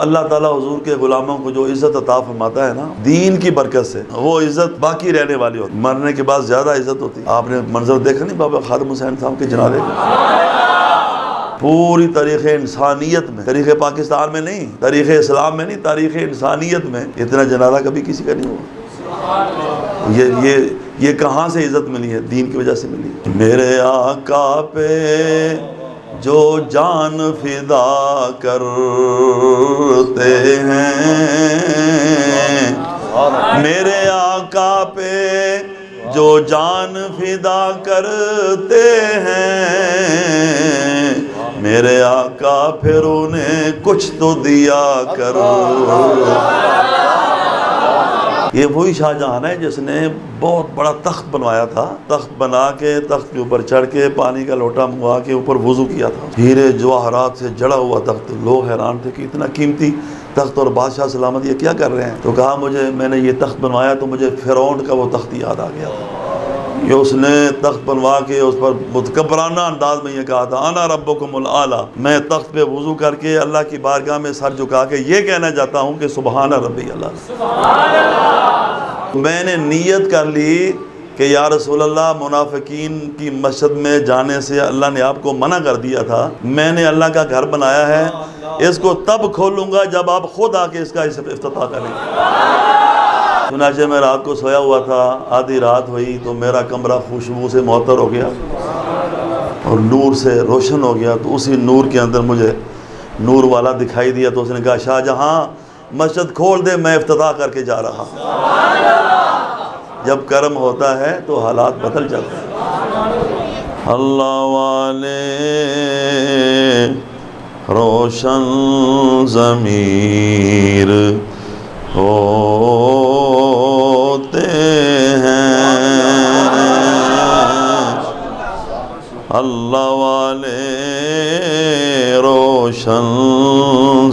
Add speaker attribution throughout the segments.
Speaker 1: اللہ تعالیٰ حضور کے غلاموں کو جو عزت عطا فرماتا ہے نا دین کی برکت سے، وہ عزت باقی رہنے والی ہوتی، مرنے کے بعد زیادہ عزت ہوتی۔ آپ نے منظر دیکھا نہیں بابا خادم حسین صاحب کے جنازے کا؟ پوری تاریخ انسانیت میں، تاریخ پاکستان میں نہیں، تاریخ اسلام میں نہیں، تاریخ انسانیت میں اتنا جنازہ کبھی کسی کا نہیں ہوا۔ یہ کہاں سے عزت ملی ہے؟ دین کی وجہ سے ملی ہے۔ میرے آقا پہ جو جان فدا کرتے ہیں، میرے آقا پہ جو جان فدا کرتے ہیں، میرے آقا پھر انہیں کچھ تو دیا کر۔ یہ وہی شاہ جہاں ہے جس نے بہت بڑا تخت بنوایا تھا، تخت بنا کے تخت کے اوپر چڑھ کے پانی کا لوٹا منگوا کے اوپر وضو کیا تھا، ہیرے جواہرات سے جڑا ہوا تخت۔ لوگ حیران تھے کہ اتنا قیمتی تخت اور بادشاہ سلامت یہ کیا کر رہے ہیں؟ تو کہا میں نے یہ تخت بنوایا تو مجھے فرعون کا وہ تخت یاد آ گیا تھا۔ یہ اس نے تخت بنوا کے اس پر متکبرانہ انداز میں یہ کہا تھا انا ربکم الاعلی، میں تخت پہ وضو کر کے اللہ کی بارگاہ میں سر جھکا کے یہ کہنا چاہتا ہوں کہ سبحان ربی اللہ۔ میں نے نیت کر لی کہ یا رسول اللہ منافقین کی مسجد میں جانے سے اللہ نے آپ کو منع کر دیا تھا، میں نے اللہ کا گھر بنایا ہے، اس کو تب کھولوں گا جب آپ خود آ کے اس کا افتتاح کریں۔ چنانچہ میں رات کو سویا ہوا تھا، آدھی رات ہوئی تو میرا کمرہ خوشبو سے معطر ہو گیا اور نور سے روشن ہو گیا، تو اسی نور کے اندر مجھے نور والا دکھائی دیا، تو اس نے کہا شاہ جہاں مسجد کھول دے، میں افتتاح کر کے جا رہا ہوں۔ جب کرم ہوتا ہے تو حالات بدل جاتے ہیں۔ اللہ والے روشن ضمیر ہوتے ہیں، اللہ والے روشن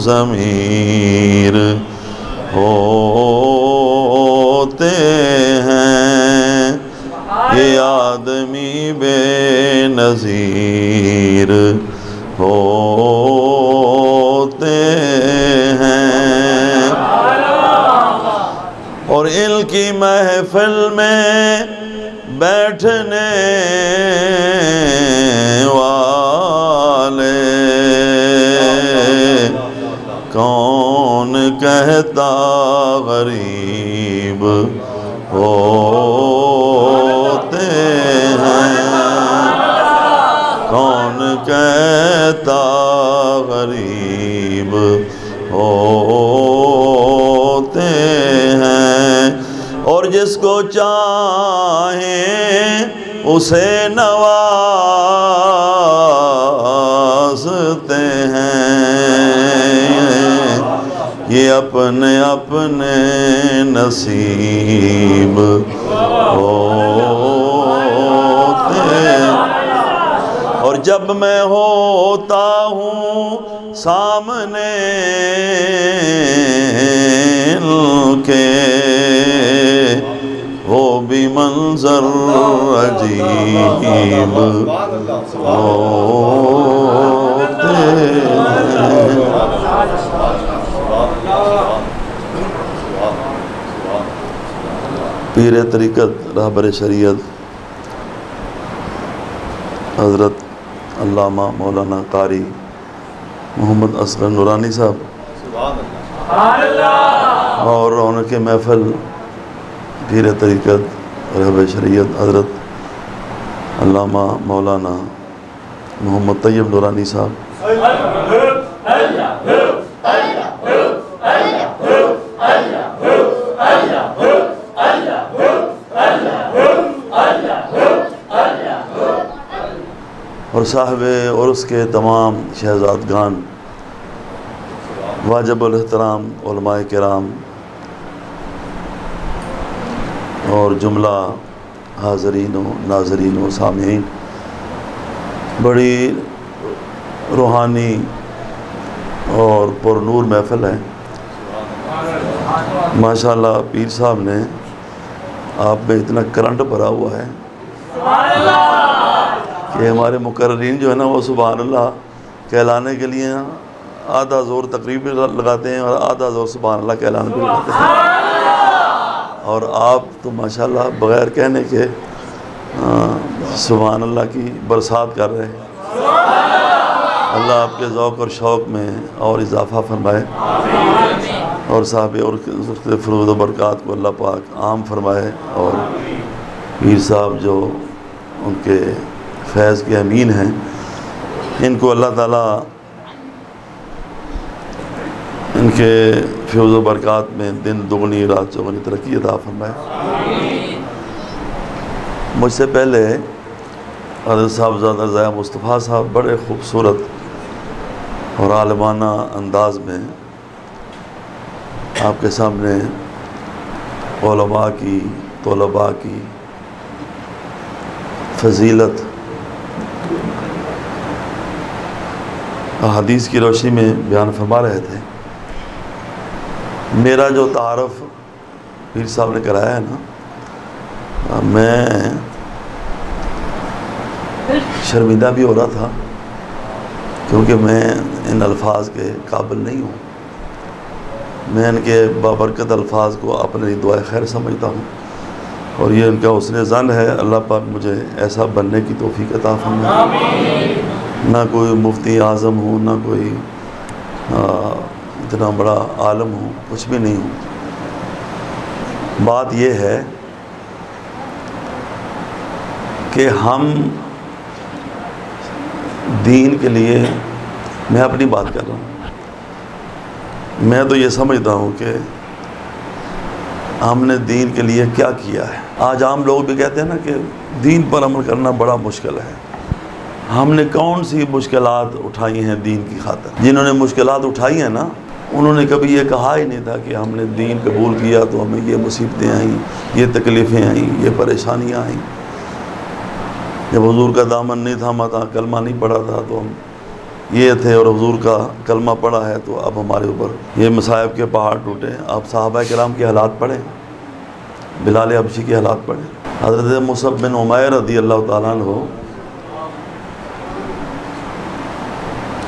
Speaker 1: ضمیر ہوتے ہیں، یہ آدمی بے نظیر ہوتے ہیں، اور ان کی محفل میں بیٹھنے والے کون کہتا غریب ہوتے ہیں، کون کہتا غریب ہوتے ہیں، اور جس کو چاہیں اسے نوازتے ہیں، یہ اپنے اپنے نصیب ہوتے ہیں، اور جب میں ہوتا ہوں سامنے ان کے، وہ بھی منظر عجیب ہوتے ہیں۔ پیر طریقت رہبر شریعت حضرت علامہ مولانا قاری محمد اصغر نورانی صاحب اور رونق محفل پیر طریقت رہبر شریعت حضرت علامہ مولانا محمد طیب نورانی صاحب، اور صاحب اور اس کے تمام شہزادگان، واجب الاحترام علماء کرام اور جملہ حاضرین و ناظرین و سامعین، بڑی روحانی اور پر نور محفل ہے۔ ماشاءاللہ پیر صاحب نے آپ میں اتنا کرنٹ بھرا ہوا ہے کہ ہمارے مقررین جو ہے نا وہ سبحان اللہ کہلانے کے لیے آدھا زور تقریب بھی لگاتے ہیں اور آدھا زور سبحان اللہ کا اعلان بھی لگاتے ہیں، اور آپ تو ماشاءاللہ بغیر کہنے کے سبحان اللہ کی برسات کر رہے ہیں۔ اللہ آپ کے ذوق اور شوق میں اور اضافہ فرمائے، اور صاحب اور فروغ و برکات کو اللہ پاک عام فرمائے، اور پیر صاحب جو ان کے فیض کے امین ہیں، ان کو اللہ تعالیٰ ان کے فیض و برکات میں دن دگنی رات چوگنی ترقی عطا فرمائے۔ مجھ سے پہلے حضرت صاحبزادہ ضیاء مصطفیٰ صاحب بڑے خوبصورت اور عالمانہ انداز میں آپ کے سامنے علماء کی، طلباء کی فضیلت احادیث کی روشنی میں بیان فرما رہے تھے۔ میرا جو تعارف پیر صاحب نے کرایا ہے نا، میں شرمندہ بھی ہو رہا تھا کیونکہ میں ان الفاظ کے قابل نہیں ہوں۔ میں ان کے بابرکت الفاظ کو اپنے لیے دعائے خیر سمجھتا ہوں، اور یہ ان کا حسن ظن ہے۔ اللہ پاک مجھے ایسا بننے کی توفیق عطا فرمائے۔ نہ کوئی مفتی اعظم ہوں، نہ کوئی اتنا بڑا عالم ہوں، کچھ بھی نہیں ہوں۔ بات یہ ہے کہ ہم دین کے لیے، میں اپنی بات کر رہا ہوں، میں تو یہ سمجھتا ہوں کہ ہم نے دین کے لیے کیا کیا ہے۔ آج عام لوگ بھی کہتے ہیں نا کہ دین پر عمل کرنا بڑا مشکل ہے۔ ہم نے کون سی مشکلات اٹھائی ہیں دین کی خاطر؟ جنہوں نے مشکلات اٹھائی ہیں نا، انہوں نے کبھی یہ کہا ہی نہیں تھا کہ ہم نے دین قبول کیا تو ہمیں یہ مصیبتیں آئیں، یہ تکلیفیں آئیں، یہ پریشانیاں آئیں۔ جب حضور کا دامن نہیں تھاما تھا، کلمہ نہیں پڑھا تھا تو ہم یہ تھے، اور حضور کا کلمہ پڑھا ہے تو اب ہمارے اوپر یہ مصائب کے پہاڑ ٹوٹے۔ آپ صحابہ کرام کے حالات پڑھیں، بلال حبشی کے حالات پڑھیں، حضرت مصعب بن عمیر رضی اللہ تعالیٰ عنہ،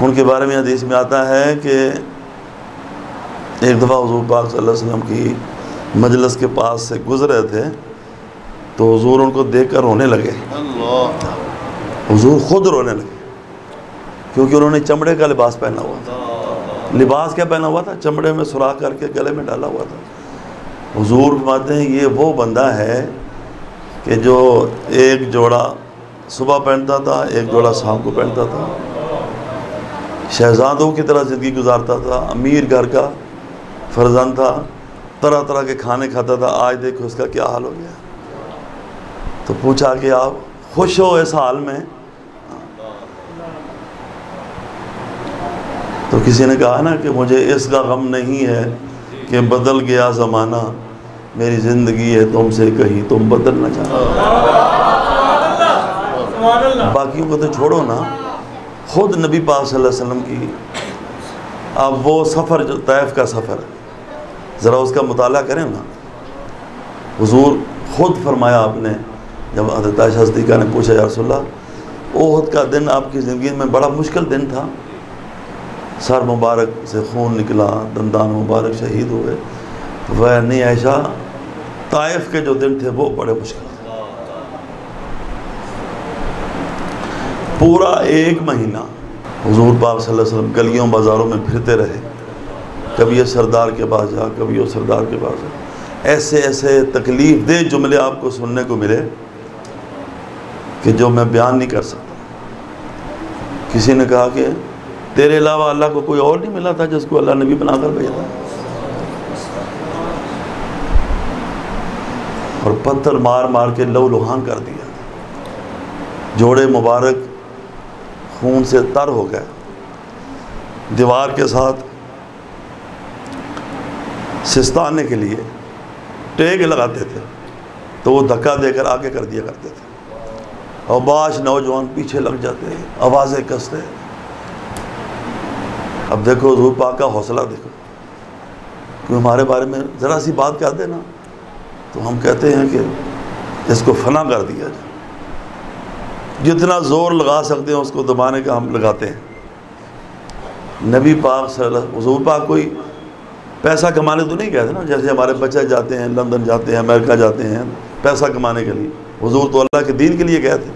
Speaker 1: ان کے بارے میں حدیث میں آتا ہے کہ ایک دفعہ حضور پاک صلی اللہ علیہ وسلم کی مجلس کے پاس سے گزرے تھے تو حضور ان کو دیکھ کر رونے لگے۔ حضور خود رونے لگے کیونکہ انہوں نے چمڑے کا لباس پہنا ہوا تھا۔ لباس کیا پہنا ہوا تھا؟ چمڑے میں سوراخ کر کے گلے میں ڈالا ہوا تھا۔ حضور فرماتے ہیں یہ وہ بندہ ہے کہ جو ایک جوڑا صبح پہنتا تھا، ایک جوڑا شام کو پہنتا تھا، شہزادوں کی طرح زندگی گزارتا تھا، امیر گھر کا فرزند تھا، طرح طرح کے کھانے کھاتا تھا۔ آج دیکھو اس کا کیا حال ہو گیا۔ تو پوچھا کہ آپ خوش ہو اس حال میں؟ تو کسی نے کہا نا کہ مجھے اس کا غم نہیں ہے کہ بدل گیا زمانہ، میری زندگی ہے تم سے کہیں تم بدلنا چاہو۔ باقیوں کو تو چھوڑو نا، خود نبی پاک صلی اللہ علیہ وسلم کی اب وہ سفر جو طائف کا سفر ہے، ذرا اس کا مطالعہ کریں نا۔ حضور خود فرمایا آپ نے، جب حضرت عائشہ صدیقہ نے پوچھا یا رسول اللہ احد کا دن آپ کی زندگی میں بڑا مشکل دن تھا، سر مبارک سے خون نکلا، دندان مبارک شہید ہوئے، وہ نہیں عائشہ طائف کے جو دن تھے وہ بڑے مشکل تھے۔ پورا ایک مہینہ حضور پاک صلی اللہ علیہ وسلم گلیوں بازاروں میں پھرتے رہے، کبھی یہ سردار کے پاس جا، کبھی وہ سردار کے پاس جا۔ ایسے ایسے تکلیف دہ جملے آپ کو سننے کو ملے کہ جو میں بیان نہیں کر سکتا۔ کسی نے کہا کہ تیرے علاوہ اللہ کو کوئی اور نہیں ملا تھا جس کو اللہ نبی بنا کر بھیجا، اور پتھر مار مار کے لہو لہان کر دیا، جوڑے مبارک خون سے تر ہو گئے، دیوار کے ساتھ سستانے کے لیے ٹیگ لگاتے تھے تو وہ دھکا دے کر آگے کر دیا کرتے تھے، اور باش نوجوان پیچھے لگ جاتے، آوازیں کستے۔ اب دیکھو حضور پاک کا حوصلہ دیکھو، کہ ہمارے بارے میں ذرا سی بات کہتے نا تو ہم کہتے ہیں کہ اس کو فنا کر دیا جائے، جتنا زور لگا سکتے ہیں اس کو دبانے کا ہم لگاتے ہیں۔ نبی پاک صلی اللہ حضور پاک کوئی پیسہ کمانے تو نہیں گئے تھے نا، جیسے ہمارے بچے جاتے ہیں لندن جاتے ہیں امریکہ جاتے ہیں پیسہ کمانے کے لیے، حضور تو اللہ کے دین کے لیے گئے تھے،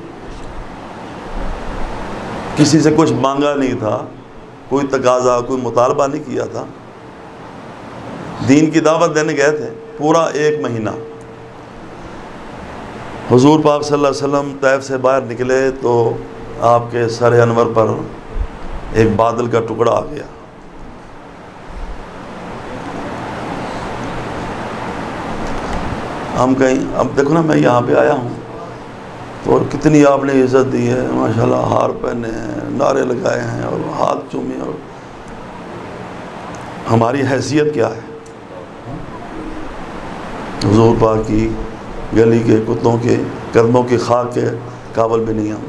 Speaker 1: کسی سے کچھ مانگا نہیں تھا، کوئی تقاضا کوئی مطالبہ نہیں کیا تھا، دین کی دعوت دینے گئے تھے پورا 1 مہینہ۔ حضور پاک صلی اللہ علیہ وسلم طائف سے باہر نکلے تو آپ کے سر انور پر ایک بادل کا ٹکڑا آ گیا، ہم کہیں اب دیکھو نا میں یہاں پہ آیا ہوں تو کتنی آپ نے عزت دی ہے، ماشاءاللہ ہار پہنے ہیں، نعرے لگائے ہیں اور ہاتھ چومے، اور ہماری حیثیت کیا ہے؟ حضور پاک کی گلی کے کتوں کے قدموں کی خاک کے قابل بھی نہیں ہم۔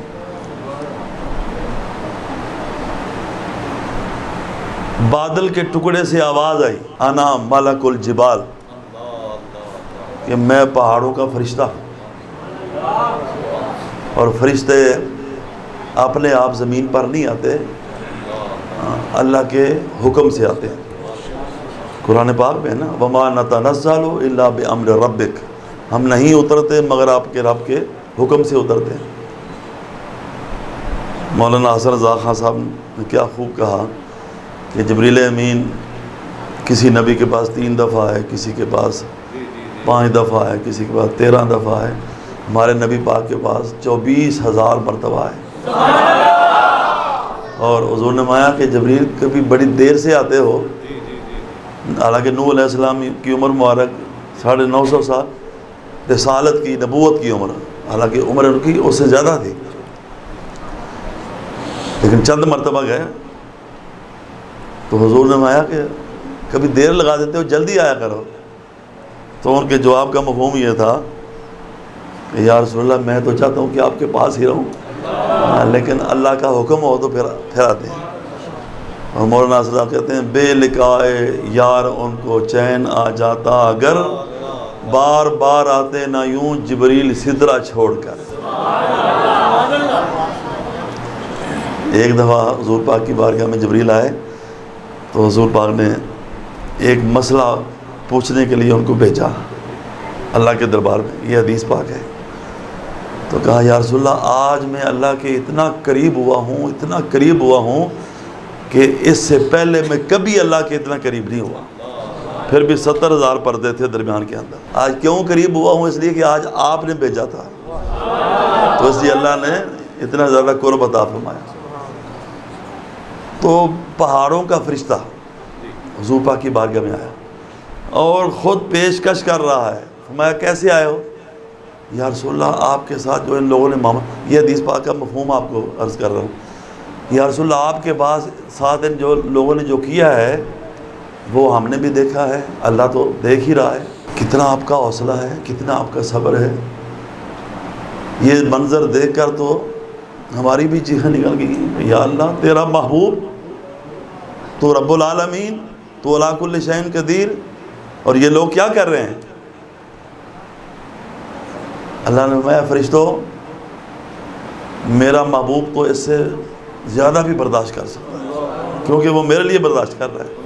Speaker 1: بادل کے ٹکڑے سے آواز آئی، انا ملک الجبال، کہ میں پہاڑوں کا فرشتہ ہوں، اور فرشتے اپنے آپ زمین پر نہیں آتے، اللہ کے حکم سے آتے ہیں۔ قرآن پاک میں ہے نا وَمَا نَتَنَزَّلُ إِلَّا بِأَمْرِ رَبِّكَ، ہم نہیں اترتے مگر آپ کے رب کے حکم سے اترتے ہیں۔ مولانا حسن رضا خان صاحب نے کیا خوب کہا کہ جبریل امین کسی نبی کے پاس 3 دفعہ ہے، کسی کے پاس 5 دفعہ ہے، کسی کے پاس 13 دفعہ ہے، ہمارے نبی پاک کے پاس 24,000 مرتبہ ہے۔ اور حضور نے فرمایا کہ جبریل کبھی بڑی دیر سے آتے ہو، حالانکہ نوح علیہ السلام کی عمر مبارک 950 سال، رسالت کی نبوت کی عمر، حالانکہ عمر ان کی اس سے زیادہ تھی، لیکن چند مرتبہ گئے تو حضور نے فرمایا کہ کبھی دیر لگا دیتے ہو، جلدی آیا کرو۔ تو ان کے جواب کا مفہوم یہ تھا کہ یا رسول اللہ میں تو چاہتا ہوں کہ آپ کے پاس ہی رہوں، لیکن اللہ کا حکم ہو تو پھر آتے ہیں۔ اور مولانا صاحب کہتے ہیں بے لقائے یار ان کو چین آ جاتا اگر، بار بار آتے نہ یوں جبریل سدرہ چھوڑ کر۔ ایک دفعہ حضور پاک کی بارگاہ میں جبریل آئے تو حضور پاک نے ایک مسئلہ پوچھنے کے لیے ان کو بھیجا اللہ کے دربار میں، یہ حدیث پاک ہے۔ تو کہا یا رسول اللہ آج میں اللہ کے اتنا قریب ہوا ہوں کہ اس سے پہلے میں کبھی اللہ کے اتنا قریب نہیں ہوا، پھر بھی 70,000 پردے تھے درمیان کے اندر۔ آج کیوں قریب ہوا ہوں؟ اس لیے کہ آج آپ نے بھیجا تھا، تو اس لیے اللہ نے اتنا زیادہ قرب عطا فرمایا۔ تو پہاڑوں کا فرشتہ حضور پاک کی بارگاہ میں آیا اور خود پیشکش کر رہا ہے، فرمایا کیسے آئے ہو؟ یا رسول اللہ آپ کے ساتھ جو ان لوگوں نے یہ حدیث پاک کا مفہوم آپ کو عرض کر رہا ہوں، یا رسول اللہ آپ کے پاس ساتھ ان جو لوگوں نے جو کیا ہے وہ ہم نے بھی دیکھا ہے، اللہ تو دیکھ ہی رہا ہے، کتنا آپ کا حوصلہ ہے، کتنا آپ کا صبر ہے۔ یہ منظر دیکھ کر تو ہماری بھی چیخیں نکل گئی، یا اللہ تیرا محبوب تو رب العالمین تو علی کل شیء قدیر، اور یہ لوگ کیا کر رہے ہیں؟ اللہ نے فرمایا فرشتوں میرا محبوب تو اس سے زیادہ بھی برداشت کر سکتا ہے، کیونکہ وہ میرے لیے برداشت کر رہا ہے،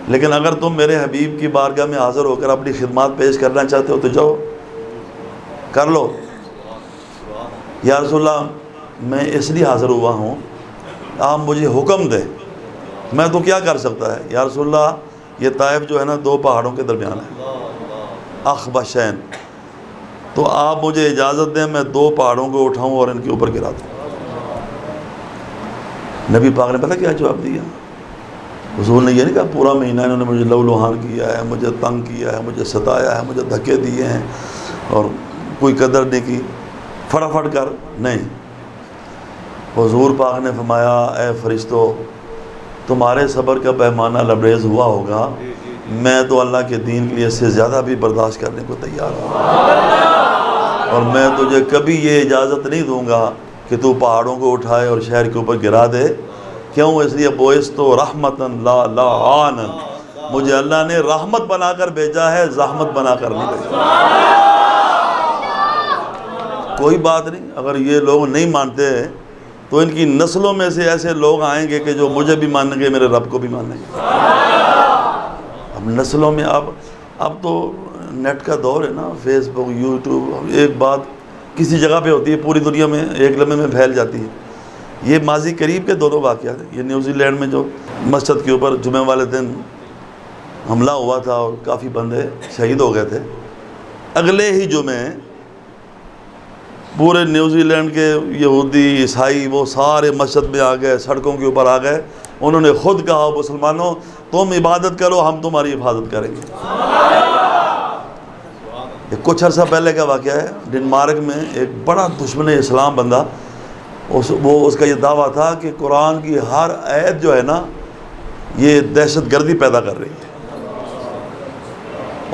Speaker 1: لیکن اگر تم میرے حبیب کی بارگاہ میں حاضر ہو کر اپنی خدمات پیش کرنا چاہتے ہو تو جاؤ کر لو۔ یا رسول اللہ میں اس لیے حاضر ہوا ہوں آپ مجھے حکم دیں، میں تو کیا کر سکتا ہے؟ یا رسول اللہ یہ طائف جو ہے نا 2 پہاڑوں کے درمیان ہے، اخبشین، تو آپ مجھے اجازت دیں میں 2 پہاڑوں کو اٹھاؤں اور ان کے اوپر گرا دوں۔ نبی پاک نے پتہ کیا جواب دیا؟ حضور نے یہ نہیں کہا پورا مہینہ انہوں نے مجھے لو لوہان کیا ہے، مجھے تنگ کیا ہے، مجھے ستایا ہے، مجھے دھکے دیے ہیں اور کوئی قدر نہیں کی، فٹافٹ کر نہیں۔ حضور پاک نے فرمایا اے فرشتوں تمہارے صبر کا پیمانہ لبریز ہوا ہوگا، میں تو اللہ کے دین کے لیے اس سے زیادہ بھی برداشت کرنے کو تیار ہوں، اور میں تجھے کبھی یہ اجازت نہیں دوں گا کہ تو پہاڑوں کو اٹھائے اور شہر کے اوپر گرا دے۔ کیوں؟ اس لیے بوئستو رحمتن لا لعانن، مجھے اللہ نے رحمت بنا کر بھیجا ہے، زحمت بنا کر نہیں بھیجا۔ کوئی بات نہیں، اگر یہ لوگ نہیں مانتے تو ان کی نسلوں میں سے ایسے لوگ آئیں گے کہ جو مجھے بھی مانیں گے، میرے رب کو بھی مانیں گے۔ اب نسلوں میں اب تو نیٹ کا دور ہے نا، فیس بک، یوٹیوب، ایک بات کسی جگہ پہ ہوتی ہے پوری دنیا میں ایک لمحے میں پھیل جاتی ہے۔ یہ ماضی قریب کے دونوں واقعات ہیں۔ یہ نیوزی لینڈ میں جو مسجد کے اوپر جمعہ والے دن حملہ ہوا تھا اور کافی بندے شہید ہو گئے تھے، اگلے ہی جمعے پورے نیوزی لینڈ کے یہودی، عیسائی، وہ سارے مسجد میں آ گئے، سڑکوں کے اوپر آ گئے۔ انہوں نے خود کہا، مسلمانوں تم عبادت کرو، ہم تمہاری حفاظت کریں گے۔ یہ کچھ عرصہ پہلے کا واقعہ ہے۔ ڈنمارک میں ایک بڑا دشمن اسلام بندہ، اس کا یہ دعویٰ تھا کہ قرآن کی ہر آیت جو ہے نا یہ دہشت گردی پیدا کر رہی ہے،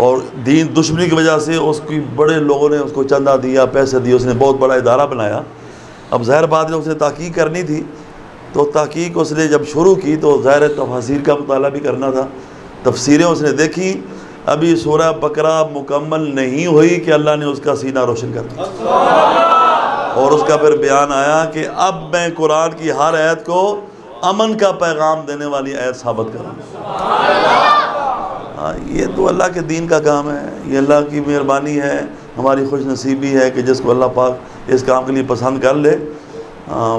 Speaker 1: اور دین دشمنی کی وجہ سے اس کی بڑے لوگوں نے اس کو چندہ دیا، پیسے دیے، اس نے بہت بڑا ادارہ بنایا۔ اب ظاہر بات ہے اس نے تحقیق کرنی تھی، تو تحقیق اس نے جب شروع کی تو ظاہر تفاسیر کا مطالعہ بھی کرنا تھا۔ تفسیریں اس نے دیکھی، ابھی سورہ بقرہ مکمل نہیں ہوئی کہ اللہ نے اس کا سینہ روشن کر دیا، اور اس کا پھر بیان آیا کہ اب میں قرآن کی ہر آیت کو امن کا پیغام دینے والی آیت ثابت کروں۔ یہ تو اللہ کے دین کا کام ہے، یہ اللہ کی مہربانی ہے، ہماری خوش نصیبی ہے کہ جس کو اللہ پاک اس کام کے لیے پسند کر لے،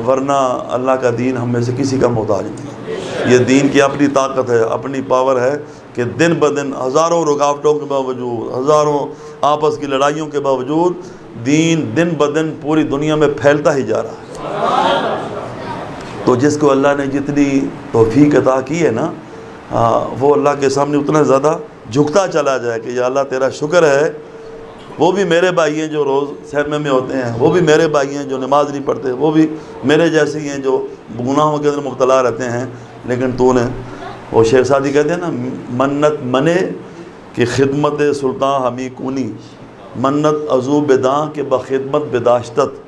Speaker 1: ورنہ اللہ کا دین ہم میں سے کسی کا محتاج نہیں۔ یہ دین کی اپنی طاقت ہے، اپنی پاور ہے کہ دن بدن ہزاروں رکاوٹوں کے باوجود، ہزاروں آپس کی لڑائیوں کے باوجود دین دن بدن پوری دنیا میں پھیلتا ہی جا رہا ہے۔ تو جس کو اللہ نے جتنی توفیق عطا کی ہے نا، وہ اللہ کے سامنے اتنا زیادہ جھکتا چلا جائے کہ یا اللہ تیرا شکر ہے، وہ بھی میرے بھائی ہیں جو روز سہمے میں ہوتے ہیں، وہ بھی میرے بھائی ہیں جو نماز نہیں پڑھتے، وہ بھی میرے جیسے ہی ہیں جو گناہوں کے اندر مبتلا رہتے ہیں، لیکن تو نے، وہ شیخ سعدی کہتے ہیں نا، منت منے کہ خدمت سلطان ہمی کونی، منت عزو بداں کہ بخدمت بداشتت،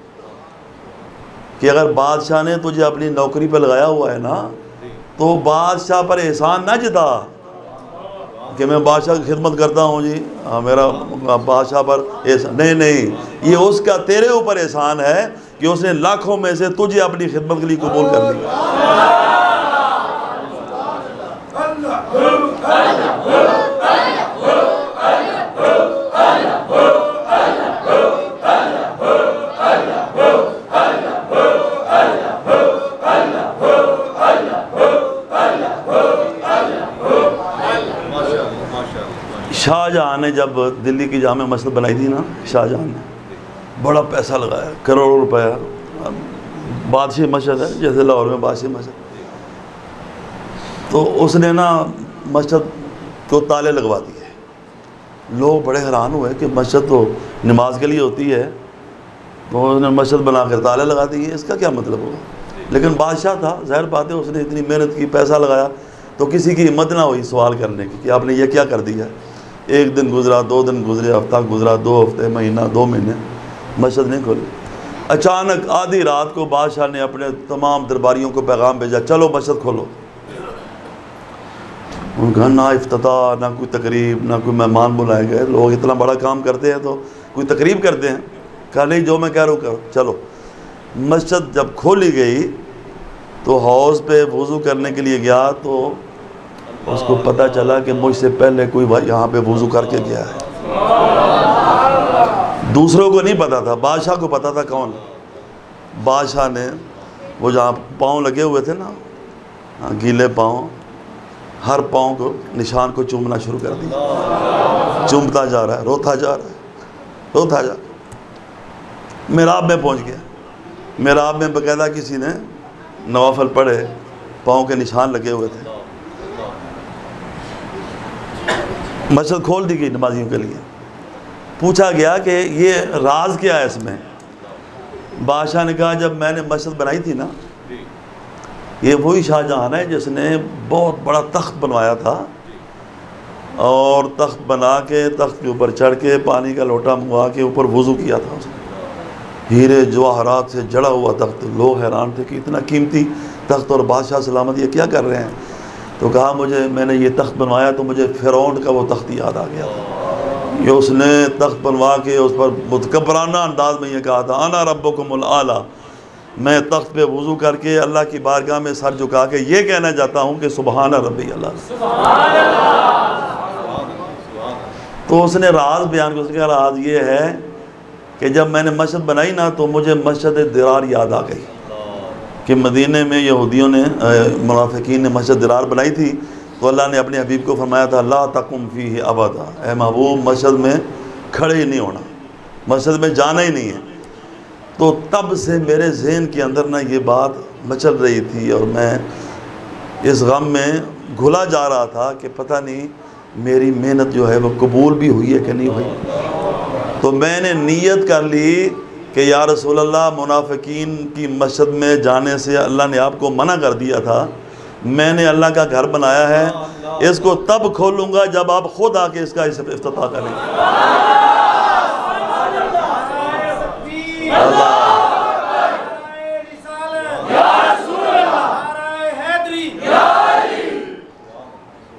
Speaker 1: کہ اگر بادشاہ نے تجھے اپنی نوکری پہ لگایا ہوا ہے نا، تو بادشاہ پر احسان نہ جتا کہ میں بادشاہ کی خدمت کرتا ہوں جی، میرا بادشاہ پر احسان نہیں، یہ اس کا تیرے اوپر احسان ہے کہ اس نے لاکھوں میں سے تجھے اپنی خدمت کے لیے قبول کر لیا۔ شاہ جہاں نے جب دلی کی جامع مسجد بنائی تھی نا، شاہ جہاں نے بڑا پیسہ لگایا، کروڑوں روپیہ، بادشاہ مسجد ہے جیسے لاہور میں بادشاہ مسجد، تو اس نے نا مسجد کو تالے لگوا دیے۔ لوگ بڑے حیران ہوئے کہ مسجد تو نماز کے لیے ہوتی ہے، تو اس نے مسجد بنا کر تالے لگا دیے، اس کا کیا مطلب ہوگا؟ لیکن بادشاہ تھا، ظاہر بات ہے اس نے اتنی محنت کی، پیسہ لگایا، تو کسی کی ہمت نہ ہوئی سوال کرنے کی کہ آپ نے یہ کیا کر دیا۔ ایک دن گزرا، 2 دن گزرے، ہفتہ گزرا، 2 ہفتے، مہینہ، 2 مہینے، مسجد نہیں کھولی۔ اچانک آدھی رات کو بادشاہ نے اپنے تمام درباریوں کو پیغام بھیجا، چلو مسجد کھولو۔ ان کا نہ افتتاح، نہ کوئی تقریب، نہ کوئی مہمان بلائے گئے۔ لوگ اتنا بڑا کام کرتے ہیں تو کوئی تقریب کرتے ہیں، کہا نہیں جو میں کہہ رہا ہوں کرو، چلو۔ مسجد جب کھولی گئی تو حوض پہ وضو کرنے کے لیے گیا تو اس کو پتہ چلا کہ مجھ سے پہلے کوئی یہاں پہ وضو کر کے گیا ہے۔ دوسروں کو نہیں پتا تھا، بادشاہ کو پتا تھا کون۔ بادشاہ نے وہ جہاں پاؤں لگے ہوئے تھے نا، گیلے پاؤں، ہر پاؤں کو نشان کو چومنا شروع کر دیا، چومتا جا رہا ہے، روتا جا رہا ہے، روتا جا رہا ہے۔ محراب میں پہنچ گیا، محراب میں باقاعدہ کسی نے نوافل پڑھے، پاؤں کے نشان لگے ہوئے تھے۔ مسجد کھول دی گئی نمازیوں کے لیے، پوچھا گیا کہ یہ راز کیا ہے اس میں۔ بادشاہ نے کہا جب میں نے مسجد بنائی تھی نا، یہ وہی شاہ جہاں ہے جس نے بہت بڑا تخت بنوایا تھا، اور تخت بنا کے تخت کے اوپر چڑھ کے پانی کا لوٹا منگوا کے اوپر وضو کیا تھا اس نے، ہیرے جواہرات سے جڑا ہوا تخت۔ لوگ حیران تھے کہ اتنا قیمتی تخت اور بادشاہ سلامت یہ کیا کر رہے ہیں؟ تو کہا میں نے یہ تخت بنوایا تو مجھے فرعون کا وہ تخت یاد آ گیا تھا، یہ اس نے تخت بنوا کے اس پر متکبرانہ انداز میں یہ کہا تھا انا ربکم الاعلیٰ، میں تخت پہ وضو کر کے اللہ کی بارگاہ میں سر جھکا کے یہ کہنا چاہتا ہوں کہ سبحان ربی اللہ۔ تو اس نے راز بیان کیا، اس کا راز یہ ہے کہ جب میں نے مسجد بنائی نا تو مجھے مسجد درار یاد آ گئی کہ مدینے میں یہودیوں نے منافقین نے مسجد درار بنائی تھی، تو اللہ نے اپنے حبیب کو فرمایا تھا لا تقم فیہ ابدا، اے محبوب مسجد میں کھڑے ہی نہیں ہونا، مسجد میں جانا ہی نہیں ہے۔ تو تب سے میرے ذہن کے اندر نا یہ بات مچل رہی تھی اور میں اس غم میں گھلا جا رہا تھا کہ پتہ نہیں میری محنت جو ہے وہ قبول بھی ہوئی ہے کہ نہیں ہوئی۔ تو میں نے نیت کر لی کہ یا رسول اللہ منافقین کی مسجد میں جانے سے اللہ نے آپ کو منع کر دیا تھا، میں نے اللہ کا گھر بنایا ہے، اس کو تب کھولوں گا جب آپ خود آ کے اس کا افتتاح کریں گے۔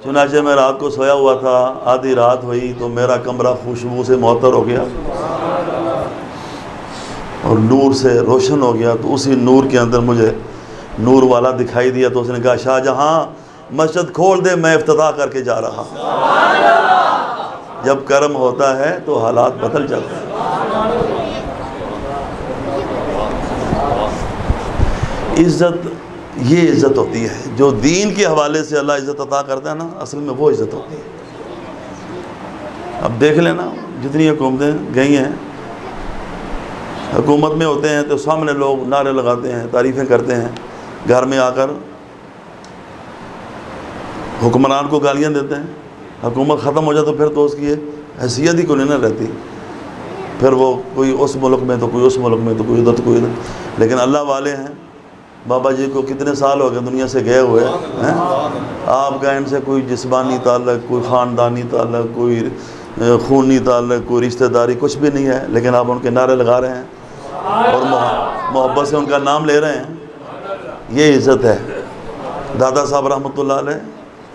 Speaker 1: چنانچہ میں رات کو سویا ہوا تھا، آدھی رات ہوئی تو میرا کمرہ خوشبو سے معطر ہو گیا اور نور سے روشن ہو گیا، تو اسی نور کے اندر مجھے نور والا دکھائی دیا، تو اس نے کہا شاہ جہاں مسجد کھول دے، میں افتتاح کر کے جا رہا ہوں۔ جب کرم ہوتا ہے تو حالات بدل جاتے ہیں۔ عزت یہ عزت ہوتی ہے جو دین کے حوالے سے اللہ عزت عطا کرتا ہے نا، اصل میں وہ عزت ہوتی ہے۔ اب دیکھ لینا جتنی حکومتیں گئی ہیں، حکومت میں ہوتے ہیں تو سامنے لوگ نعرے لگاتے ہیں، تعریفیں کرتے ہیں، گھر میں آ کر حکمران کو گالیاں دیتے ہیں، حکومت ختم ہو جائے تو پھر تو اس کی حیثیت ہی کوئی نہیں رہتی، پھر وہ کوئی اس ملک میں تو کوئی اس ملک میں تو کوئی ادھر تو کوئی ادھر۔ لیکن اللہ والے ہیں، بابا جی کو کتنے سال ہو گئے دنیا سے گئے ہوئے ہیں، آپ کا ان سے کوئی جسمانی تعلق، کوئی خاندانی تعلق، کوئی خونی تعلق، کوئی رشتہ داری کچھ بھی نہیں ہے، لیکن آپ ان کے نعرے لگا رہے ہیں اور محبت سے ان کا نام لے رہے ہیں۔ یہ عزت ہے۔ دادا صاحب رحمۃ اللہ علیہ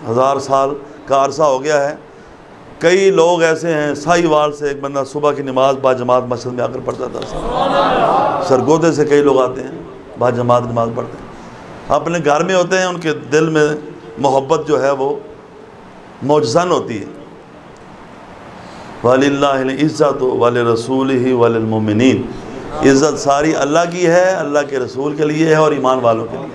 Speaker 1: 1000 سال کا عرصہ ہو گیا ہے، کئی لوگ ایسے ہیں، سائی وال سے ایک بندہ صبح کی نماز با جماعت مسجد میں آ کر پڑھتا تھا، سرگودے سے کئی لوگ آتے ہیں با جماعت نماز پڑھتے ہیں، اپنے گھر میں ہوتے ہیں، ان کے دل میں محبت جو ہے وہ معجزن ہوتی ہے۔ وَلِلَّهِ الْعِزَّةُ وَلِرَسُولِهِ وَلِلْمُؤْمِنِينَ، عزت ساری اللہ کی ہے، اللہ کے رسول کے لیے ہے اور ایمان والوں کے لیے۔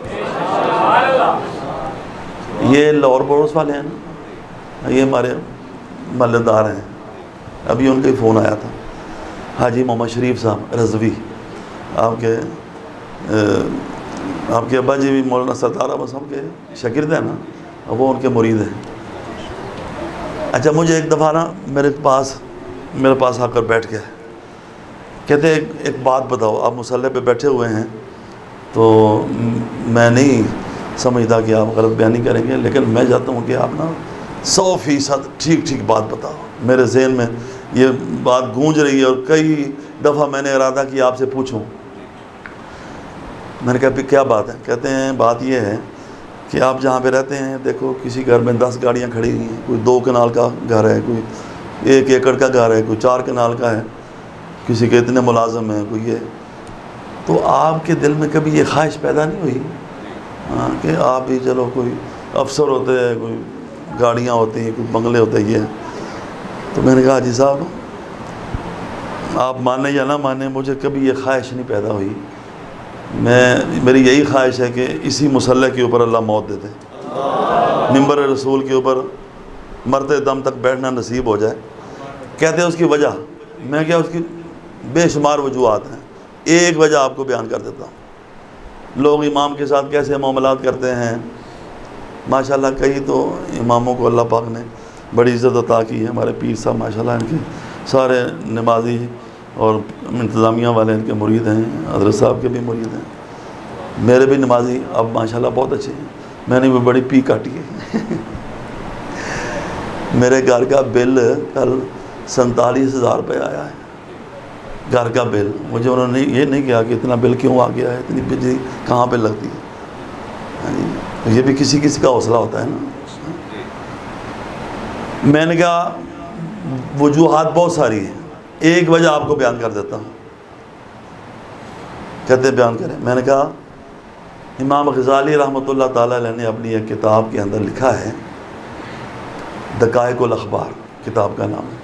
Speaker 1: یہ لاہور پڑوس والے ہیں نا، یہ ہمارے محلے دار ہیں، ابھی ان کا ہی فون آیا تھا، حاجی محمد شریف صاحب رضوی، آپ کے ابا جی بھی مولانا ستار احمد صاحب کے شاگرد ہیں نا، وہ ان کے مرید ہیں۔ اچھا مجھے ایک دفعہ نا میرے پاس آ کر بیٹھ گیا، کہتے ہیں ایک بات بتاؤ، آپ مصلی پہ بیٹھے ہوئے ہیں تو میں نہیں سمجھتا کہ آپ غلط بیانی کریں گے، لیکن میں چاہتا ہوں کہ آپ نا 100% ٹھیک بات بتاؤ۔ میرے ذہن میں یہ بات گونج رہی ہے اور کئی دفعہ میں نے ارادہ کیا آپ سے پوچھوں۔ میں نے کہا کیا بات ہے؟ کہتے ہیں بات یہ ہے کہ آپ جہاں پہ رہتے ہیں دیکھو کسی گھر میں 10 گاڑیاں کھڑی ہوئی ہیں، کوئی 2 کنال کا گھر ہے، کوئی 1 ایکڑ کا گھر ہے، کوئی 4 کنال کا ہے، کسی کے اتنے ملازم ہیں، کوئی یہ، تو آپ کے دل میں کبھی یہ خواہش پیدا نہیں ہوئی کہ آپ بھی چلو کوئی افسر ہوتے ہیں، کوئی گاڑیاں ہوتی ہیں، کوئی بنگلے ہوتے ہیں یہ؟ تو میں نے کہا جی صاحب آپ مانیں یا نہ مانیں، مجھے کبھی یہ خواہش نہیں پیدا ہوئی، میری یہی خواہش ہے کہ اسی مصلی کے اوپر اللہ موت دے دے، منبر رسول کے اوپر مرتے دم تک بیٹھنا نصیب ہو جائے۔ کہتے ہیں اس کی وجہ، میں کیا اس کی بے شمار وجوہات ہیں، ایک وجہ آپ کو بیان کر دیتا ہوں۔ لوگ امام کے ساتھ کیسے معاملات کرتے ہیں، ماشاءاللہ کئی تو اماموں کو اللہ پاک نے بڑی عزت عطا کی ہے، ہمارے پیر صاحب ماشاءاللہ ان کے سارے نمازی اور انتظامیہ والے ان کے مرید ہیں، حضرت صاحب کے بھی مرید ہیں، میرے بھی نمازی اب ماشاءاللہ بہت اچھے ہیں، میں نے بھی بڑی پی کاٹی ہے۔ میرے گھر کا بل کل 47,000 روپے آیا ہے، گھر کا بل۔ مجھے انہوں نے یہ نہیں کہا کہ اتنا بل کیوں آ گیا ہے، اتنی بجلی کہاں پہ لگتی ہے، یہ بھی کسی کا حوصلہ ہوتا ہے نا۔ میں نے کہا وجوہات بہت ساری ہیں، ایک وجہ آپ کو بیان کر دیتا ہوں کہتے بیان کریں. میں نے کہا امام غزالی رحمۃ اللہ تعالیٰ علیہ نے اپنی ایک کتاب کے اندر لکھا ہے، دقائق الاخبار کتاب کا نام ہے.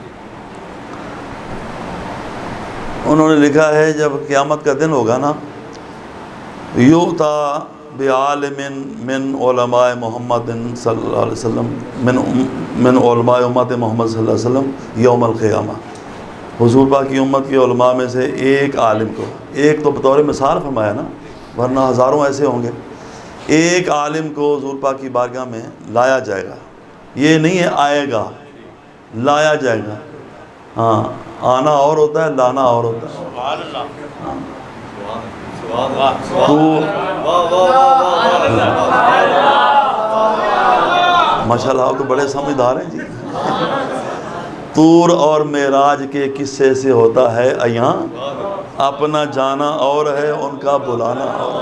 Speaker 1: انہوں نے لکھا ہے جب قیامت کا دن ہوگا نا، یؤتی بعالم من علماء محمد صلی اللہ علیہ وسلم من علماء امت محمد صلی اللہ علیہ وسلم یوم القیامہ. حضور پاک کی امت کے علماء میں سے ایک عالم کو، ایک تو بطور مثال فرمایا نا، ورنہ ہزاروں ایسے ہوں گے، ایک عالم کو حضور پاک کی بارگاہ میں لایا جائے گا. یہ نہیں ہے آئے گا، لایا جائے گا. ہاں، آنا اور ہوتا ہے، لانا اور ہوتا ہے. ماشاء اللہ آپ تو بڑے سمجھدار ہیں جی. طور اور معراج کے قصے سے ہوتا ہے عیاں، اپنا جانا اور ہے ان کا بلانا اور.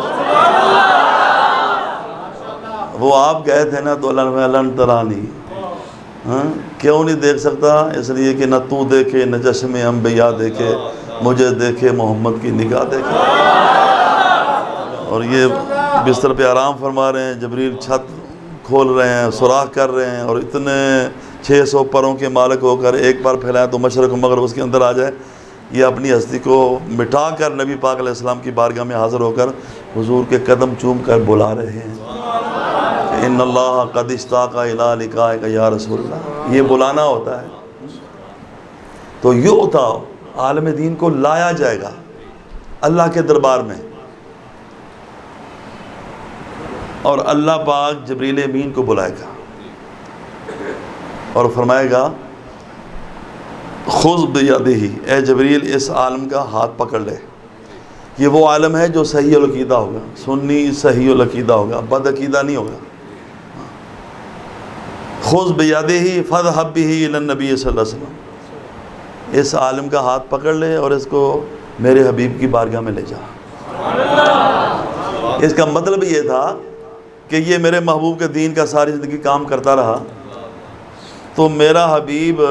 Speaker 1: وہ آپ گئے تھے نا تو لن ترانی، کیوں نہیں دیکھ سکتا؟ اس لیے کہ نہ تو دیکھے، نہ چشم انبیاء دیکھے، مجھے دیکھے محمد کی نگاہ دیکھے. اور یہ بستر پہ آرام فرما رہے ہیں، جبریل چھت کھول رہے ہیں، سوراخ کر رہے ہیں، اور اتنے 600 پروں کے مالک ہو کر ایک بار پھیلائیں تو مشرق و مغرب اس کے اندر آ جائے. یہ اپنی ہستی کو مٹا کر نبی پاک علیہ السلام کی بارگاہ میں حاضر ہو کر حضور کے قدم چوم کر بلا رہے ہیں. ان اللہ قد اشتاق الی لقائک یا رسول اللہ. یہ بلانا ہوتا ہے. تو یؤتی، عالم دین کو لایا جائے گا اللہ کے دربار میں، اور اللہ پاک جبریل امین کو بلائے گا اور فرمائے گا خذ بیدہ، اے جبریل اس عالم کا ہاتھ پکڑ لے. یہ وہ عالم ہے جو صحیح العقیدہ ہوگا، سنی صحیح العقیدہ ہوگا، بد عقیدہ نہیں ہوگا. خذ بیدہ فاذهب به الی النبی صلی اللہ علیہ وسلم. اس عالم کا ہاتھ پکڑ لے اور اس کو میرے حبیب کی بارگاہ میں لے جا. اس کا مطلب یہ تھا کہ یہ میرے محبوب کے دین کا ساری زندگی کام کرتا رہا، تو میرا حبیب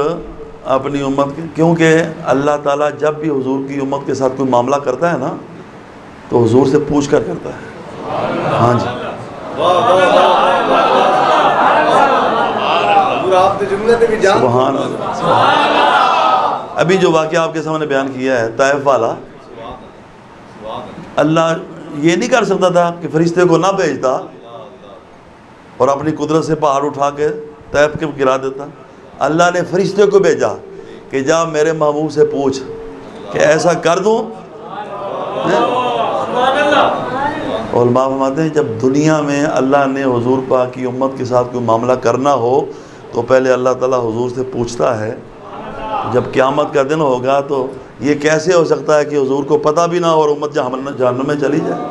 Speaker 1: اپنی امت کے، کیونکہ اللہ تعالیٰ جب بھی حضور کی امت کے ساتھ کوئی معاملہ کرتا ہے نا تو حضور سے پوچھ کر کرتا ہے. ہاں جی، سبحان اللہ. ابھی جو واقعہ آپ کے سامنے بیان کیا ہے طائف والا، اللہ یہ نہیں کر سکتا تھا کہ فرشتے کو نہ بھیجتا اور اپنی قدرت سے پہاڑ اٹھا کے طائف کے گرا دیتا. اللہ نے فرشتے کو بھیجا کہ جا میرے محبوب سے پوچھ کہ ایسا کر دوں. علماء فرماتے ہیں جب دنیا میں اللہ نے حضور پاک کی امت کے ساتھ کوئی معاملہ کرنا ہو تو پہلے اللہ تعالیٰ حضور سے پوچھتا ہے. جب قیامت کا دن ہوگا تو یہ کیسے ہو سکتا ہے کہ حضور کو پتہ بھی نہ ہو اور امت جہنم میں چلی جائے؟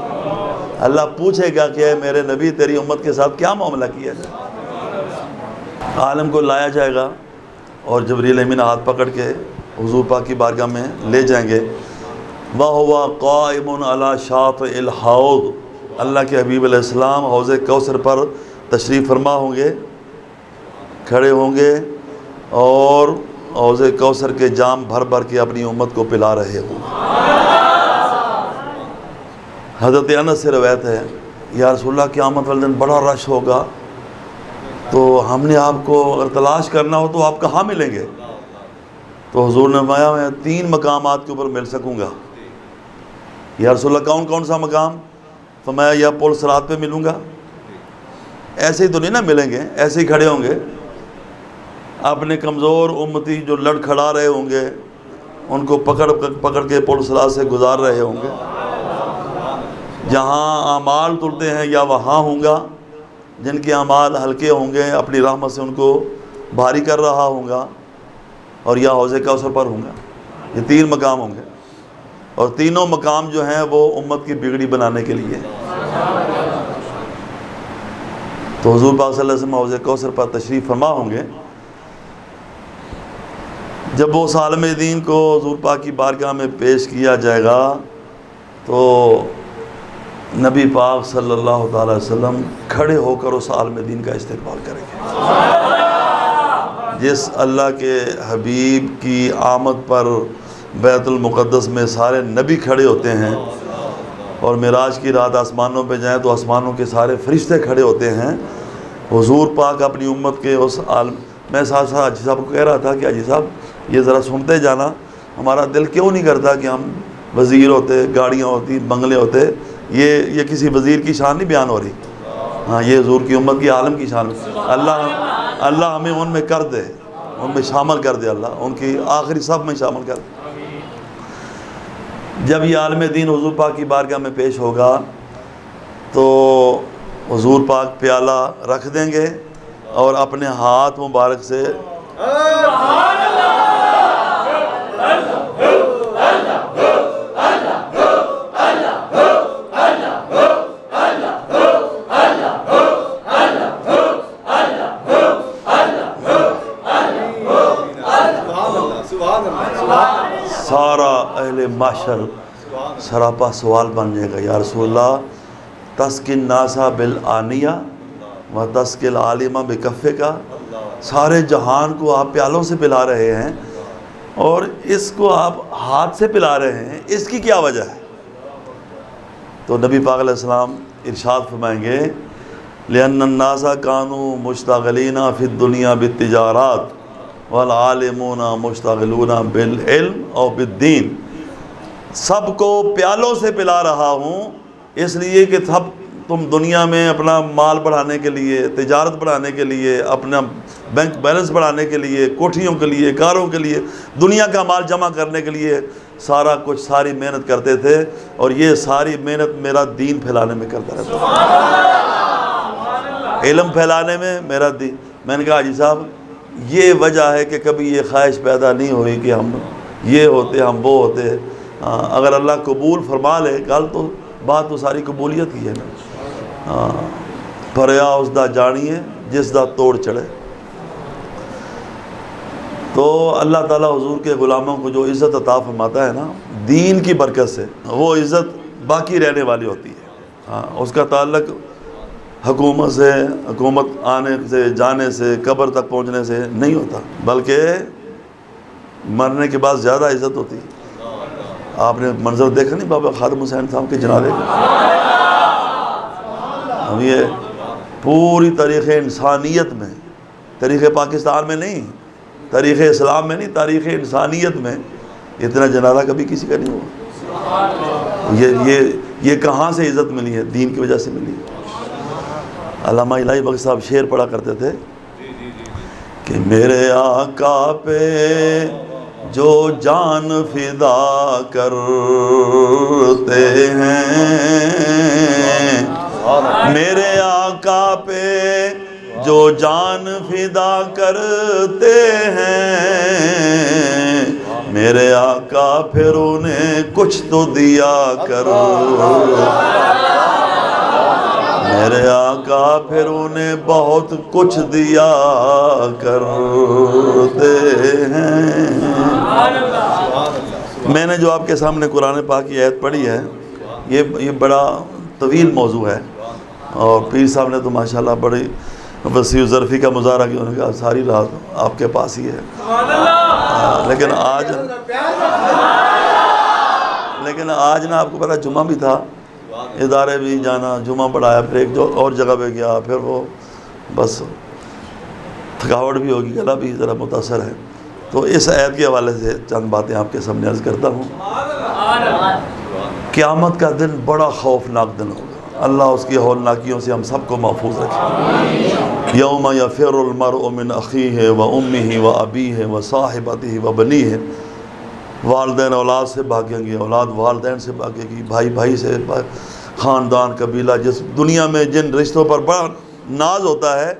Speaker 1: اللہ پوچھے گا کہ اے میرے نبی تیری امت کے ساتھ کیا معاملہ کیا جائے. عالم کو لایا جائے گا اور جبریل امین ہاتھ پکڑ کے حضور پاک کی بارگاہ میں لے جائیں گے. وَهُوَ قَائِمٌ عَلَى شَاطِئِ الْحَوْضِ. اللہ کے حبیب علیہ السلام حوض کوثر پر تشریف فرما ہوں گے، کھڑے ہوں گے اور حوض کوثر کے جام بھر بھر کے اپنی امت کو پلا رہے ہوں. حضرت انس سے روایت ہے، یا رسول اللہ قیامت والے دن بڑا رش ہوگا تو ہم نے آپ کو اگر تلاش کرنا ہو تو آپ کہاں ملیں گے؟ تو حضور نے فرمایا میں 3 مقامات کے اوپر مل سکوں گا. یا رسول اللہ کون کون سا مقام؟ فرمایا یا پل صراط پہ ملوں گا. ایسے ہی تو نہیں نا ملیں گے، ایسے ہی کھڑے ہوں گے. اپنے کمزور امتی جو لڑ کھڑا رہے ہوں گے ان کو پکڑ کے پل صراط سے گزار رہے ہوں گے. جہاں اعمال تلتے ہیں یا وہاں ہوں گا، جن کے اعمال ہلکے ہوں گے اپنی رحمت سے ان کو بھاری کر رہا ہوں گا، اور یا حوض کوثر پر ہوں گا. یہ 3 مقام ہوں گے، اور تینوں مقام جو ہیں وہ امت کی بگڑی بنانے کے لیے. تو حضور پاک صلی اللہ علیہ وسلم حوض کوثر پر تشریف فرما ہوں گے. جب وہ عالم دین کو حضور پاک کی بارگاہ میں پیش کیا جائے گا تو نبی پاک صلی اللہ تعالی وسلم کھڑے ہو کر اس عالم دین کا استقبال کریں گے. جس اللہ کے حبیب کی آمد پر بیت المقدس میں سارے نبی کھڑے ہوتے ہیں، اور معراج کی رات آسمانوں پہ جائیں تو آسمانوں کے سارے فرشتے کھڑے ہوتے ہیں. حضور پاک اپنی امت کے اس عالم. میں ساتھ ساتھ حاجی صاحب کو کہہ رہا تھا کہ حاجی صاحب یہ ذرا سنتے جانا، ہمارا دل کیوں نہیں کرتا کہ ہم وزیر ہوتے، گاڑیاں ہوتی، بنگلے ہوتے. یہ کسی وزیر کی شان نہیں بیان ہو رہی. ہاں، یہ حضور کی امت کی عالم کی شان. اللہ ہمیں ان میں کر دے، ان میں شامل کر دے، اللہ ان کی آخری صف میں شامل کر دے. جب یہ عالم دین حضور پاک کی بارگاہ میں پیش ہوگا تو حضور پاک پیالہ رکھ دیں گے اور اپنے ہاتھ مبارک سے سارا اہل محشر سراپا سوال بن جائے گا، یا رسول اللہ تسکن ناسا بالآنیہ و تسکل عالمہ بکفے کا. سارے جہان کو آپ پیالوں سے پلا رہے ہیں اور اس کو آپ ہاتھ سے پلا رہے ہیں، اس کی کیا وجہ ہے؟ تو نبی پاک علیہ السلام ارشاد فرمائیں گے لِأَنَّ النَّاسَ كَانُوا مُشْتَغِلِينَ فِي الدُّنْيَا بِالتِّجَارَاتِ وَالْعَالِمُونَ مُشْتَغِلُونَ بِالْعِلْمِ اور بِالدِّينِ. سب کو پیالوں سے پلا رہا ہوں اس لیے کہ سب تم دنیا میں اپنا مال بڑھانے کے لیے، تجارت بڑھانے کے لیے، اپنا بینک بیلنس بڑھانے کے لیے، کوٹھیوں کے لیے، کاروں کے لیے، دنیا کا مال جمع کرنے کے لیے سارا کچھ، ساری محنت کرتے تھے. اور یہ ساری محنت میرا دین پھیلانے میں کرتا رہتا ہے، علم پھیلانے میں میرا دین. میں نے کہا حاجی صاحب یہ وجہ ہے کہ کبھی یہ خواہش پیدا نہیں ہوئی کہ ہم یہ ہوتے، ہم وہ ہوتے. اگر اللہ قبول فرما لے گل تو بات تو ساری قبولیت کی ہے نا. پریا اس دا جانیے جس دا توڑ چڑھے. تو اللہ تعالیٰ حضور کے غلاموں کو جو عزت عطا فرماتا ہے نا دین کی برکت سے، وہ عزت باقی رہنے والی ہوتی ہے. اس کا تعلق حکومت سے، حکومت آنے سے، جانے سے، قبر تک پہنچنے سے نہیں ہوتا، بلکہ مرنے کے بعد زیادہ عزت ہوتی ہے. آپ نے منظر دیکھا نہیں بابا خادم حسین صاحب کے جنازے کا؟ اب یہ پوری تاریخ انسانیت میں، تاریخ پاکستان میں نہیں، تاریخ اسلام میں نہیں، تاریخ انسانیت میں اتنا جنازہ کبھی کسی کا نہیں ہوا. یہ کہاں سے عزت ملی ہے؟ دین کی وجہ سے ملی ہے. علامہ الہی بخش صاحب شعر پڑھا کرتے تھے کہ میرے آقا پہ جو جان فدا کرتے ہیں، میرے آقا پہ جو جان فدا کرتے ہیں، میرے آقا پھر انہیں کچھ تو دیا کر، میرے آقا پھر انہیں بہت کچھ دیا کرتے ہیں. میں نے جو آپ کے سامنے قرآن پاک کی آیت پڑھی ہے یہ بڑا طویل موضوع ہے، اور پیر صاحب نے تو ماشاءاللہ بڑی وسیع ظرفی کا مظاہرہ کیا. انہوں نے کہا ساری رات آپ کے پاس ہی ہے. لیکن آج نا آپ کو پتا جمعہ بھی تھا، ادارے بھی جانا، جمعہ پڑھایا، پھر ایک جو اور جگہ پہ گیا، پھر وہ بس تھکاوٹ بھی ہوگی، گلا بھی ذرا متاثر ہے. تو اس آیت کے حوالے سے چند باتیں آپ کے سامنے عرض کرتا ہوں. قیامت کا دن بڑا خوفناک دن ہوگا. اللہ اس کی ہولناکیوں سے ہم سب کو محفوظ رکھے. یوم یفر المرء من اخیہ و امہ و ابیہ و صاحبتہ و بنیہ. والدین اولاد سے بھاگیں گے، اولاد والدین سے بھاگے گی، بھائی بھائی سے، خاندان قبیلہ، جس دنیا میں جن رشتوں پر بڑا ناز ہوتا ہے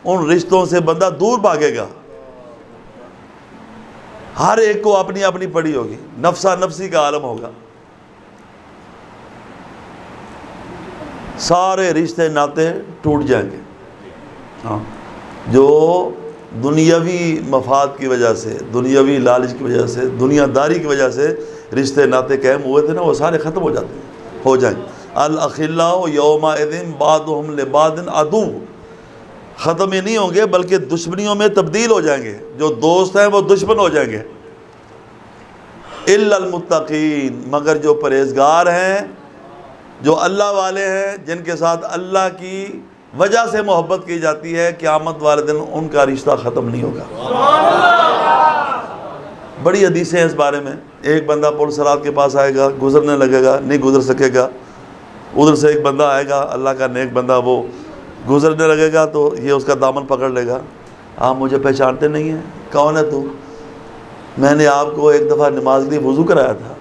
Speaker 1: ان رشتوں سے بندہ دور بھاگے گا. ہر ایک کو اپنی اپنی پڑی ہوگی، نفسا نفسی کا عالم ہوگا. سارے رشتے ناتے ٹوٹ جائیں گے. ہاں، جو دنیاوی مفاد کی وجہ سے، دنیاوی لالچ کی وجہ سے، دنیا داری کی وجہ سے رشتے ناتے قائم ہوئے تھے نا، وہ سارے ختم ہو جائیں گے. الاخلاء یومئذ بعضهم لبعض عدو. ختم ہی نہیں ہوں گے بلکہ دشمنیوں میں تبدیل ہو جائیں گے. جو دوست ہیں وہ دشمن ہو جائیں گے. الا المتقین، مگر جو پرہیزگار ہیں جو اللہ والے ہیں، جن کے ساتھ اللہ کی وجہ سے محبت کی جاتی ہے، قیامت والے دن ان کا رشتہ ختم نہیں ہوگا۔ بڑی حدیثیں ہیں اس بارے میں۔ ایک بندہ پل صراط کے پاس آئے گا، گزرنے لگے گا، نہیں گزر سکے گا۔ ادھر سے ایک بندہ آئے گا، اللہ کا نیک بندہ، وہ گزرنے لگے گا تو یہ اس کا دامن پکڑ لے گا۔ آپ مجھے پہچانتے نہیں ہیں؟ کون ہے تو؟ میں نے آپ کو ایک دفعہ نماز کے لیے وضو کرایا تھا۔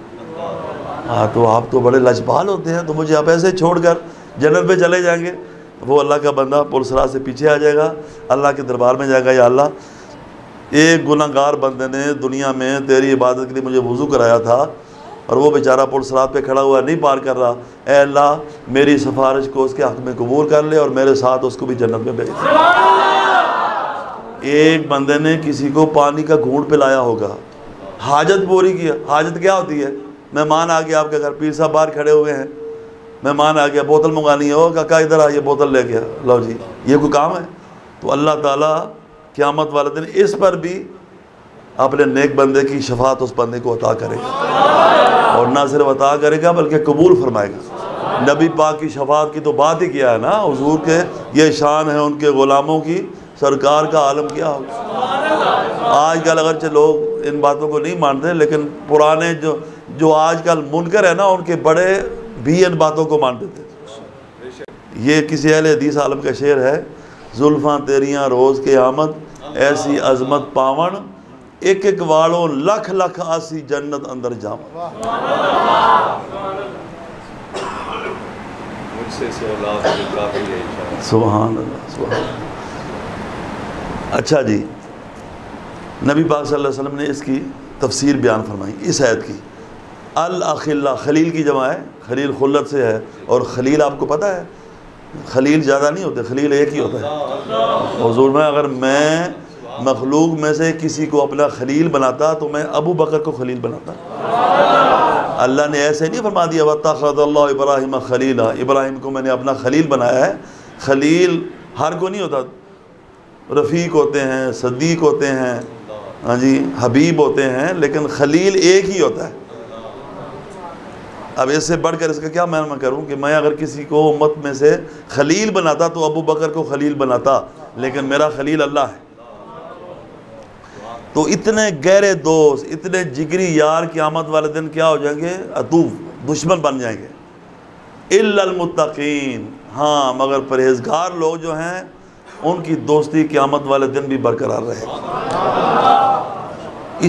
Speaker 1: ہاں تو آپ تو بڑے لجپال ہوتے ہیں، تو مجھے آپ ایسے چھوڑ کر جنت پہ چلے جائیں گے؟ وہ اللہ کا بندہ پل صراط سے پیچھے آ جائے گا، اللہ کے دربار میں جائے گا، یا اللہ ایک گناہگار بندے نے دنیا میں تیری عبادت کے لیے مجھے وضو کرایا تھا اور وہ بیچارہ پل صراط پہ کھڑا ہوا نہیں پار کر رہا، اے اللہ میری سفارش کو اس کے حق میں قبول کر لے اور میرے ساتھ اس کو بھی جنت میں بھیج دے۔ ایک بندے نے کسی کو پانی کا گھونٹ پلایا ہوگا، حاجت پوری کی۔ حاجت کیا ہوتی ہے؟ مہمان آ گیا آپ کے گھر، پیر صاحب باہر کھڑے ہوئے ہیں، مہمان آ گیا، بوتل منگانی ہے، کاکا ادھر آ، یہ بوتل لے گیا، لو جی، یہ کوئی کام ہے؟ تو اللہ تعالیٰ قیامت والے دن اس پر بھی اپنے نیک بندے کی شفاعت اس بندے کو عطا کرے گا، اور نہ صرف عطا کرے گا بلکہ قبول فرمائے گا۔ نبی پاک کی شفاعت کی تو بات ہی کیا ہے نا، حضور کے یہ شان ہے ان کے غلاموں کی، سرکار کا عالم کیا ہوگا۔ آج کل اگرچہ لوگ ان باتوں کو نہیں مانتے، لیکن پرانے جو آج کل منکر ہے نا، ان کے بڑے بھی ان باتوں کو مانتے تھے۔ یہ کسی اہل حدیث عالم کا شعر ہے، زلفاں تیریاں روز قیامت ایسی عظمت پاون، ایک ایک والوں لکھ لکھ آسی جنت اندر جاون۔ سبحان اللہ، سبحان اللہ۔ اچھا جی، نبی پاک صلی اللہ علیہ وسلم نے اس کی تفسیر بیان فرمائی اس آیت کی۔ الاخلا، خلیل کی جمع ہے، خلیل خلت سے ہے، اور خلیل آپ کو پتہ ہے خلیل زیادہ نہیں ہوتے، خلیل ایک ہی ہوتا ہے۔ حضور میں اگر میں مخلوق میں سے کسی کو اپنا خلیل بناتا تو میں ابو بکر کو خلیل بناتا۔ اللہ نے ایسے نہیں فرما دیا وَاتَّخَذَ اللَّهُ إِبْرَاهِيمَ خَلِيلًا، ابراہیم کو میں نے اپنا خلیل بنایا ہے۔ خلیل ہر کو نہیں ہوتا، رفیق ہوتے ہیں، صدیق ہوتے ہیں، ہاں جی، حبیب ہوتے ہیں، لیکن خلیل ایک ہی ہوتا ہے۔ اب اس سے بڑھ کر اس کا کیا میں کروں کہ میں اگر کسی کو امت میں سے خلیل بناتا تو ابو بکر کو خلیل بناتا، لیکن میرا خلیل اللہ ہے۔ تو اتنے گہرے دوست، اتنے جگری یار قیامت والے دن کیا ہو جائیں گے؟ عدو، دشمن بن جائیں گے۔ الا المتقین، ہاں مگر پرہیزگار لوگ جو ہیں ان کی دوستی قیامت والے دن بھی برقرار رہے گی۔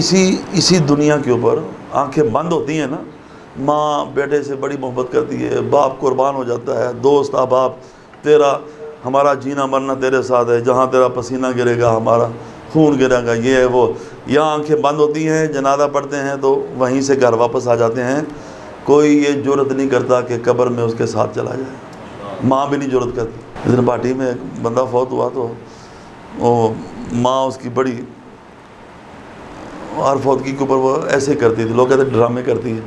Speaker 1: اسی دنیا کے اوپر آنکھیں بند ہوتی ہیں نا، ماں بیٹے سے بڑی محبت کرتی ہے، باپ قربان ہو جاتا ہے، دوست احباب، تیرا ہمارا جینا مرنا تیرے ساتھ ہے، جہاں تیرا پسینہ گرے گا ہمارا خون گرے گا، یہ ہے وہ۔ یہاں آنکھیں بند ہوتی ہیں، جنازہ پڑھتے ہیں تو وہیں سے گھر واپس آ جاتے ہیں، کوئی یہ جرت نہیں کرتا کہ قبر میں اس کے ساتھ چلا جائے، ماں بھی نہیں جرت کرتی۔ اس دن پارٹی میں ایک بندہ فوت ہوا تو وہ ماں اس کی بڑی، ہر فوتگی کے اوپر وہ ایسے کرتی تھی، لوگ کہتے ڈرامے کرتی ہے،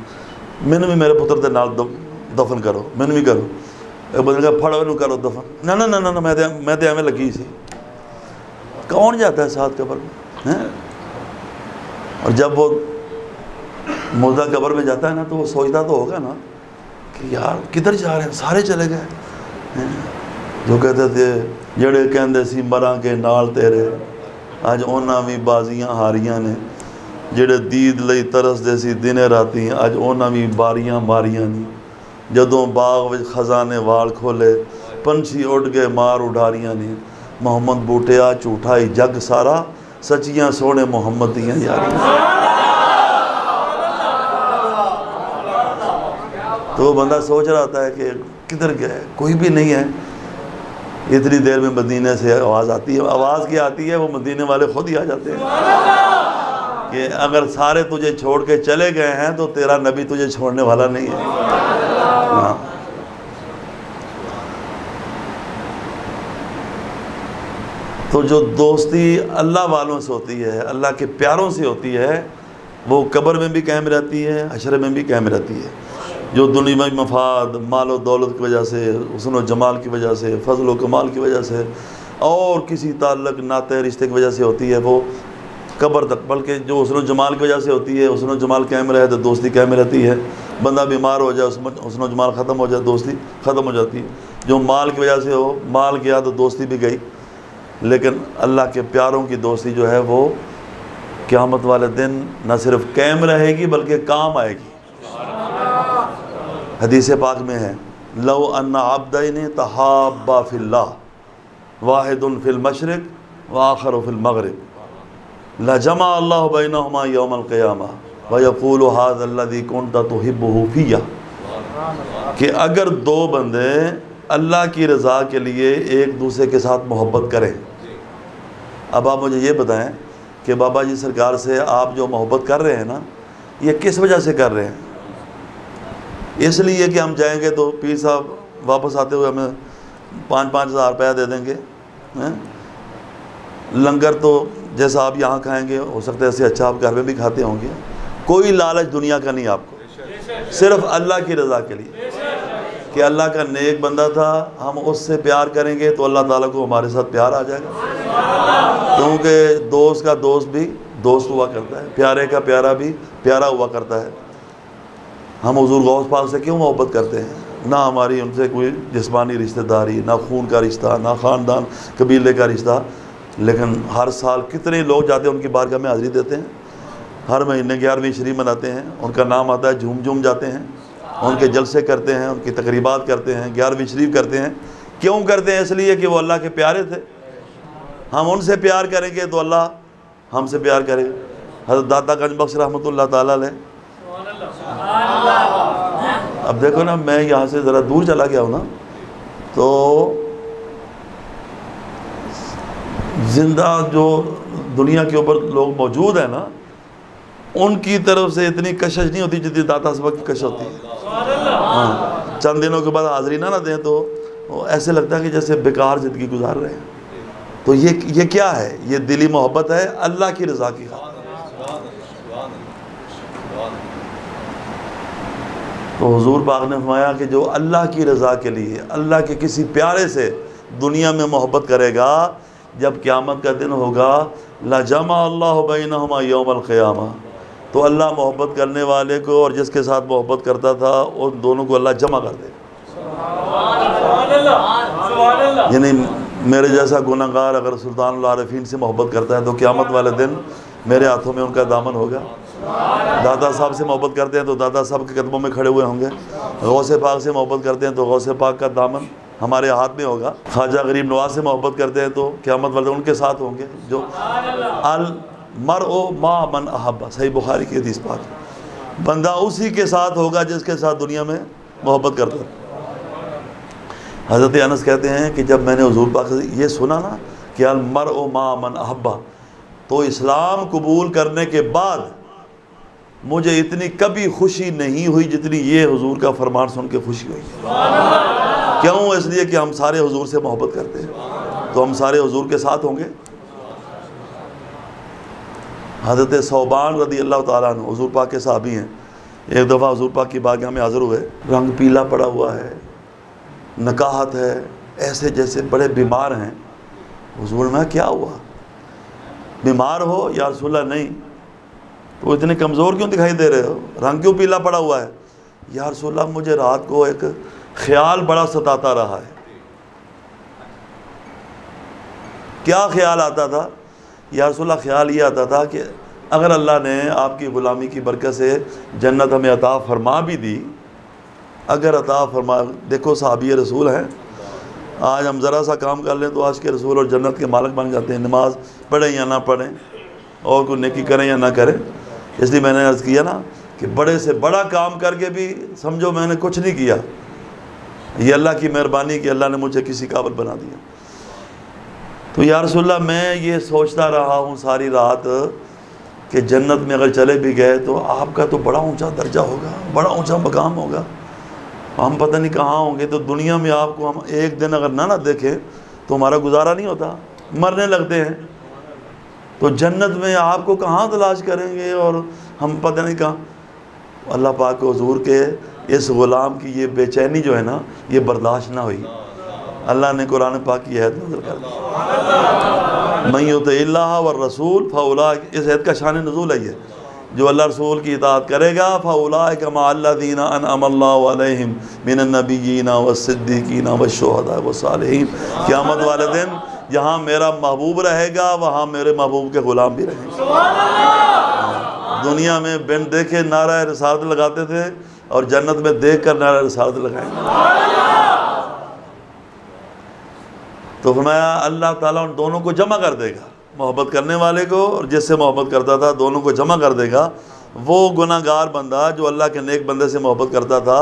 Speaker 1: میں نے بھی میرے پتر دے نال دفن کرو، میں نے بھی کرو، ایک بندے کہا پھڑو انہوں کرو دفن، نہ نہ نہ میں تے ایویں لگی سی۔ کون جاتا ہے ساتھ قبر میں؟ اور جب وہ مردہ قبر میں جاتا ہے نا تو وہ سوچتا تو ہوگا نا کہ یار کدھر جا رہے ہیں، سارے چلے گئے۔ جو کہتے تھے جڑے کہندے سی مراں کے نال تیرے، اج اونا بھی بازیاں ہاریاں نے، جڑے دید لئی ترس دے سی دن راتی، اج اونا بھی باریاں ماریاں نہیں۔ جدوں باغ وچ خزانے وال کھولے، پنچھی اڑ گئے مار اڈاریاں نہیں۔ محمد بوٹیا جھوٹا ہی جگ سارا، سچیاں سونے محمد دیاں یاریاں۔ تو وہ بندہ سوچ رہا ہوتا ہے کہ کدھر گئے، کوئی بھی نہیں ہے۔ اتنی دیر میں مدینے سے آواز آتی ہے، آواز کیا آتی ہے؟ وہ مدینے والے خود ہی آ جاتے ہیں کہ اگر سارے تجھے چھوڑ کے چلے گئے ہیں تو تیرا نبی تجھے چھوڑنے والا نہیں ہے۔ ہاں۔ تو جو دوستی اللہ والوں سے ہوتی ہے، اللہ کے پیاروں سے ہوتی ہے، وہ قبر میں بھی قائم رہتی ہے، حشر میں بھی قائم رہتی ہے۔ جو دنیاوی مفاد، مال و دولت کی وجہ سے، حسن و جمال کی وجہ سے، فضل و کمال کی وجہ سے، اور کسی تعلق ناطے رشتے کی وجہ سے ہوتی ہے، وہ قبر تک، بلکہ جو حسن و جمال کی وجہ سے ہوتی ہے، حسن و جمال قائم رہے تو دوستی قائم رہتی ہے، بندہ بیمار ہو جائے حسن و جمال ختم ہو جائے، دوستی ختم ہو جاتی ہے۔ جو مال کی وجہ سے ہو، مال گیا تو دوستی بھی گئی، لیکن اللہ کے پیاروں کی دوستی جو ہے وہ قیامت والے دن نہ صرف قائم رہے گی بلکہ کام آئے گی۔ حدیث پاک میں ہے لو ان عبدین تحابا فی اللہ واحد فی المشرق وآخر فی المغرب لجمع اللہ بینہما یوم القیامہ ویقول ھذا الذی کنت تحبہ فی، کہ اگر دو بندے اللہ کی رضا کے لیے ایک دوسرے کے ساتھ محبت کریں، اب آپ مجھے یہ بتائیں کہ بابا جی سرکار سے آپ جو محبت کر رہے ہیں نا، یہ کس وجہ سے کر رہے ہیں؟ اس لیے کہ ہم جائیں گے تو پیر صاحب واپس آتے ہوئے ہمیں 5-5 ہزار روپیہ دے دیں گے، لنگر تو جیسا آپ یہاں کھائیں گے ہو سکتا ہے ایسے اچھا آپ گھر میں بھی کھاتے ہوں گے۔ کوئی لالچ دنیا کا نہیں آپ کو، صرف اللہ کی رضا کے لیے کہ اللہ کا نیک بندہ تھا، ہم اس سے پیار کریں گے تو اللہ تعالیٰ کو ہمارے ساتھ پیار آ جائے گا، کیونکہ دوست کا دوست بھی دوست ہوا کرتا ہے، پیارے کا پیارا بھی پیارا ہوا کرتا ہے۔ ہم حضور غوث پاک سے کیوں محبت کرتے ہیں؟ نہ ہماری ان سے کوئی جسمانی رشتہ داری، نہ خون کا رشتہ، نہ خاندان قبیلے کا رشتہ، لیکن ہر سال کتنے لوگ جاتے ہیں ان کی بارگاہ میں حاضری دیتے ہیں، ہر مہینے 11ویں شریف مناتے ہیں، ان کا نام آتا ہے، جھوم جھوم جاتے ہیں، ان کے جلسے کرتے ہیں، ان کی تقریبات کرتے ہیں، 11ویں شریف کرتے ہیں۔ کیوں کرتے ہیں؟ اس لیے کہ وہ اللہ کے پیارے تھے، ہم ان سے پیار کریں گے تو اللہ ہم سے پیار کرے گا۔ حضرت داتا گنج بخش رحمۃ اللہ تعالیٰ علیہ، اب دیکھو نا، میں یہاں سے ذرا دور چلا گیا ہوں نا، تو زندہ جو دنیا کے اوپر لوگ موجود ہیں نا، ان کی طرف سے اتنی کشش نہیں ہوتی جتنی داتا صاحب کی کشش ہوتی ہے۔ ہاں، چند دنوں کے بعد حاضری نہ دیں تو ایسے لگتا ہے کہ جیسے بیکار زندگی گزار رہے ہیں۔ تو یہ کیا ہے؟ یہ دلی محبت ہے اللہ کی رضا کی خاطر۔ تو حضور پاک نے فرمایا کہ جو اللہ کی رضا کے لیے اللہ کے کسی پیارے سے دنیا میں محبت کرے گا، جب قیامت کا دن ہوگا لجمع اللہ بینہما یوم القیامہ، تو اللہ محبت کرنے والے کو اور جس کے ساتھ محبت کرتا تھا ان دونوں کو اللہ جمع کر دے گا۔ یعنی میرے جیسا گناہ گار اگر سلطان العارفین سے محبت کرتا ہے تو قیامت والے دن میرے ہاتھوں میں ان کا دامن ہوگا۔ دادا صاحب سے محبت کرتے ہیں تو دادا صاحب کے قدموں میں کھڑے ہوئے ہوں گے، غوث پاک سے محبت کرتے ہیں تو غوث پاک کا دامن ہمارے ہاتھ میں ہوگا، خواجہ غریب نواز سے محبت کرتے ہیں تو قیامت والے ان کے ساتھ ہوں گے۔ جو المرء مع من احب، صحیح بخاری کی حدیث پاک، بندہ اسی کے ساتھ ہوگا جس کے ساتھ دنیا میں محبت کرتا ہے۔ حضرت انس کہتے ہیں کہ جب میں نے حضور پاک سے یہ سنا نا کہ المرء مع من احب، تو اسلام قبول کرنے کے بعد مجھے اتنی کبھی خوشی نہیں ہوئی جتنی یہ حضور کا فرمان سن کے خوشی ہوئی۔ کیوں؟ اس لیے کہ ہم سارے حضور سے محبت کرتے ہیں تو ہم سارے حضور کے ساتھ ہوں گے۔ حضرت ثوبان رضی اللہ تعالیٰ عنہ حضور پاک کے صحابی ہیں، ایک دفعہ حضور پاک کی بارگاہ میں حاضر ہوئے، رنگ پیلا پڑا ہوا ہے، نکاہت ہے، ایسے جیسے بڑے بیمار ہیں۔ حضور میں کیا ہوا؟ بیمار ہو؟ یا رسول اللہ نہیں۔ تو اتنے کمزور کیوں دکھائی دے رہے ہو؟ رنگ کیوں پیلا پڑا ہوا ہے؟ یا رسول اللہ مجھے رات کو ایک خیال بڑا ستاتا رہا ہے۔ کیا خیال آتا تھا؟ یا رسول اللہ خیال یہ آتا تھا کہ اگر اللہ نے آپ کی غلامی کی برکت سے جنت ہمیں عطا فرما بھی دی، اگر عطا فرما، دیکھو صحابی رسول ہیں، آج ہم ذرا سا کام کر لیں تو آج کے رسول اور جنت کے مالک بن جاتے ہیں، نماز پڑھیں یا نہ پڑھیں، اور کوئی نیکی کریں یا نہ کریں۔ اس لیے میں نے عرض کیا نا کہ بڑے سے بڑا کام کر کے بھی سمجھو میں نے کچھ نہیں کیا، یہ اللہ کی مہربانی کہ اللہ نے مجھے کسی قابل بنا دیا۔ تو یا رسول اللہ میں یہ سوچتا رہا ہوں ساری رات کہ جنت میں اگر چلے بھی گئے تو آپ کا تو بڑا اونچا درجہ ہوگا، بڑا اونچا مقام ہوگا، ہم پتہ نہیں کہاں ہوں گے۔ تو دنیا میں آپ کو ہم ایک دن اگر نہ دیکھیں تو ہمارا گزارا نہیں ہوتا، مرنے لگتے ہیں۔ تو جنت میں آپ کو کہاں تلاش کریں گے اور ہم پتہ نہیں کہاں۔ اللہ پاک کو حضور کے اس غلام کی یہ بے چینی جو ہے نا یہ برداشت نہ ہوئی، اللہ نے قرآن پاک کی عہد نازل کر دی، من یطع اللہ والرسول فاولئک، اس عہد کا شان نزول ہے یہ جو اللہ رسول کی اطاعت کرے گا فَأُولَٰئِكَ مَعَ الَّذِينَ أَنْعَمَ اللَّهُ عَلَيْهِمْ مِنَ النَّبِيِّينَ وَالصِّدِّيقِينَ وَالشُّهَدَاءِ وَالصَّالِحِينَ قیامت والے دن جہاں میرا محبوب رہے گا وہاں میرے محبوب کے غلام بھی رہیں گے۔ دنیا میں بن دیکھے نعرہ رسالت لگاتے تھے اور جنت میں دیکھ کر نعرہ رسالت لگائیں گے۔ تو فرمایا اللہ تعالیٰ ان دونوں کو جمع کر دے گا، محبت کرنے والے کو اور جس سے محبت کرتا تھا، دونوں کو جمع کر دے گا۔ وہ گناہ گار بندہ جو اللہ کے نیک بندے سے محبت کرتا تھا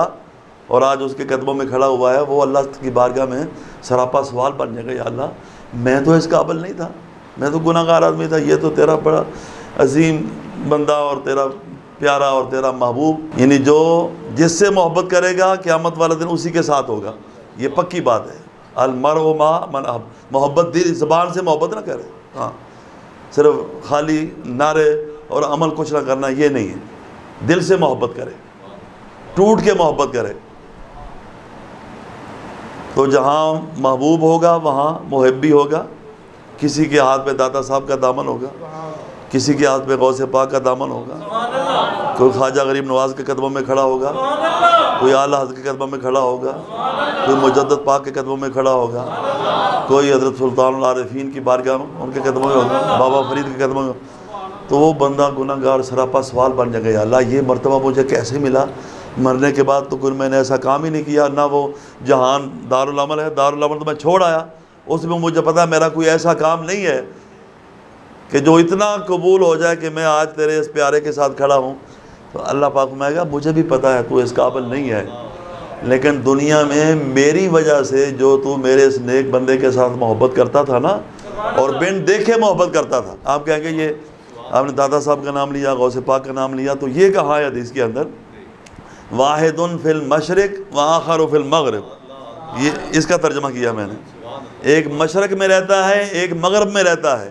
Speaker 1: اور آج اس کے قدموں میں کھڑا ہوا ہے، وہ اللہ کی بارگاہ میں سراپا سوال بن جائے گا، یا اللہ میں تو اس قابل نہیں تھا، میں تو گناہ گار آدمی تھا، یہ تو تیرا بڑا عظیم بندہ اور تیرا پیارا اور تیرا محبوب، یعنی جو جس سے محبت کرے گا قیامت والا دن اسی کے ساتھ ہوگا۔ یہ پکی بات ہے، المرء مع من احب۔ محبت دل زبان سے محبت نہ کرے، ہاں صرف خالی نعرے اور عمل کچھ نہ کرنا یہ نہیں ہے، دل سے محبت کرے، ٹوٹ کے محبت کرے۔ تو جہاں محبوب ہوگا وہاں محب بھی ہوگا۔ کسی کے ہاتھ پہ داتا صاحب کا دامن ہوگا، کسی کے ہاتھ پہ غوث پاک کا دامن ہوگا، کوئی خواجہ غریب نواز کے قدموں میں کھڑا ہوگا، کوئی اعلیٰ حضرت کے قدموں میں کھڑا ہوگا، کوئی مجدد پاک کے قدموں میں کھڑا ہوگا، کوئی حضرت سلطان العارفین کی بارگاہ میں ان کے قدموں میں ہوگا، بابا فرید کے قدموں میں۔ تو وہ بندہ گناہ گار سراپا سوال بن جائے گا، یا اللہ یہ مرتبہ مجھے کیسے ملا؟ مرنے کے بعد تو کوئی میں نے ایسا کام ہی نہیں کیا، نہ وہ جہان دارالعمل ہے، دارالعمل تو میں چھوڑ آیا، اس میں مجھے پتا ہے میرا کوئی ایسا کام نہیں ہے کہ جو اتنا قبول ہو جائے کہ میں آج تیرے اس پیارے کے ساتھ کھڑا ہوں۔ تو اللہ پاک فرمائے گا مجھے بھی پتا ہے تو اس قابل نہیں ہے، لیکن دنیا میں میری وجہ سے جو تو میرے اس نیک بندے کے ساتھ محبت کرتا تھا نا، اور بن دیکھے محبت کرتا تھا۔ آپ کہیں گے یہ آپ نے دادا صاحب کا نام لیا، غوث پاک کا نام لیا، تو یہ کہا ہے حدیث کے اندر واحد فی المشرق وآخر فی المغرب، یہ اس کا ترجمہ کیا میں نے، ایک مشرق میں رہتا ہے ایک مغرب میں رہتا ہے،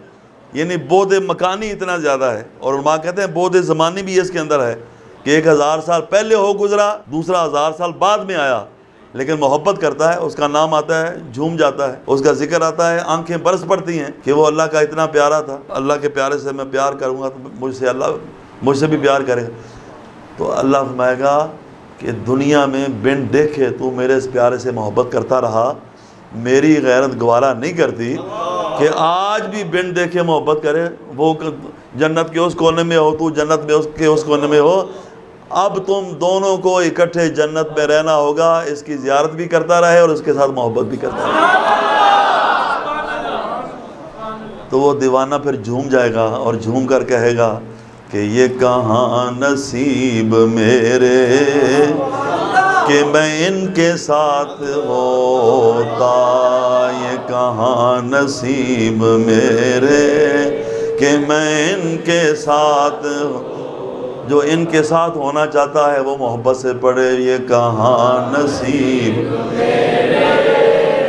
Speaker 1: یعنی بعد مکانی اتنا زیادہ ہے، اور علماء کہتے ہیں بعد زمانی بھی اس کے اندر ہے کہ 1000 سال پہلے ہو گزرا، دوسرا 1000 سال بعد میں آیا، لیکن محبت کرتا ہے، اس کا نام آتا ہے جھوم جاتا ہے، اس کا ذکر آتا ہے آنکھیں برس پڑتی ہیں کہ وہ اللہ کا اتنا پیارا تھا، اللہ کے پیارے سے میں پیار کروں گا تو مجھ سے بھی پیار کرے گا۔ تو اللہ فرمائے گا کہ دنیا میں بن دیکھے تو میرے اس پیارے سے محبت کرتا رہا، میری غیرت گوارا نہیں کرتی کہ آج بھی بن دیکھے محبت کرے۔ وہ جنت کے اس کونے میں ہو، تو جنت میں اس کونے میں ہو، اب تم دونوں کو اکٹھے جنت میں رہنا ہوگا، اس کی زیارت بھی کرتا رہے اور اس کے ساتھ محبت بھی کرتا رہے۔ تو وہ دیوانہ پھر جھوم جائے گا اور جھوم کر کہے گا کہ یہ کہاں نصیب میرے کہ میں ان کے ساتھ ہوتا، یہ کہاں نصیب میرے کہ میں ان کے ساتھ، جو ان کے ساتھ ہونا چاہتا ہے وہ محبت سے پڑھے، یہ کہاں نصیب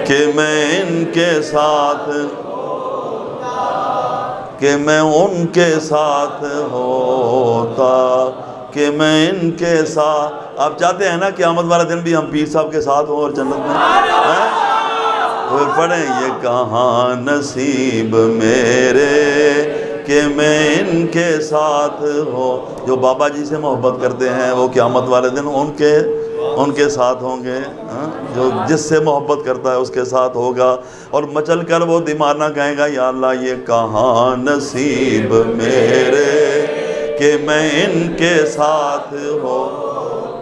Speaker 1: کہ میں ان کے ساتھ، کہ میں ان کے ساتھ ہوتا، کہ میں ان کے ساتھ۔ آپ چاہتے ہیں نا قیامت والا دن بھی ہم پیر صاحب کے ساتھ ہوں اور جنت میں وہ پڑھیں یہ کہاں نصیب میرے کہ میں ان کے ساتھ ہو۔ جو بابا جی سے محبت کرتے ہیں وہ قیامت والے دن ان کے ساتھ ہوں گے، جو جس سے محبت کرتا ہے اس کے ساتھ ہوگا، اور مچل کر وہ دیوانہ کہے گا یا اللہ یہ کہاں نصیب میرے کہ میں ان کے ساتھ ہو۔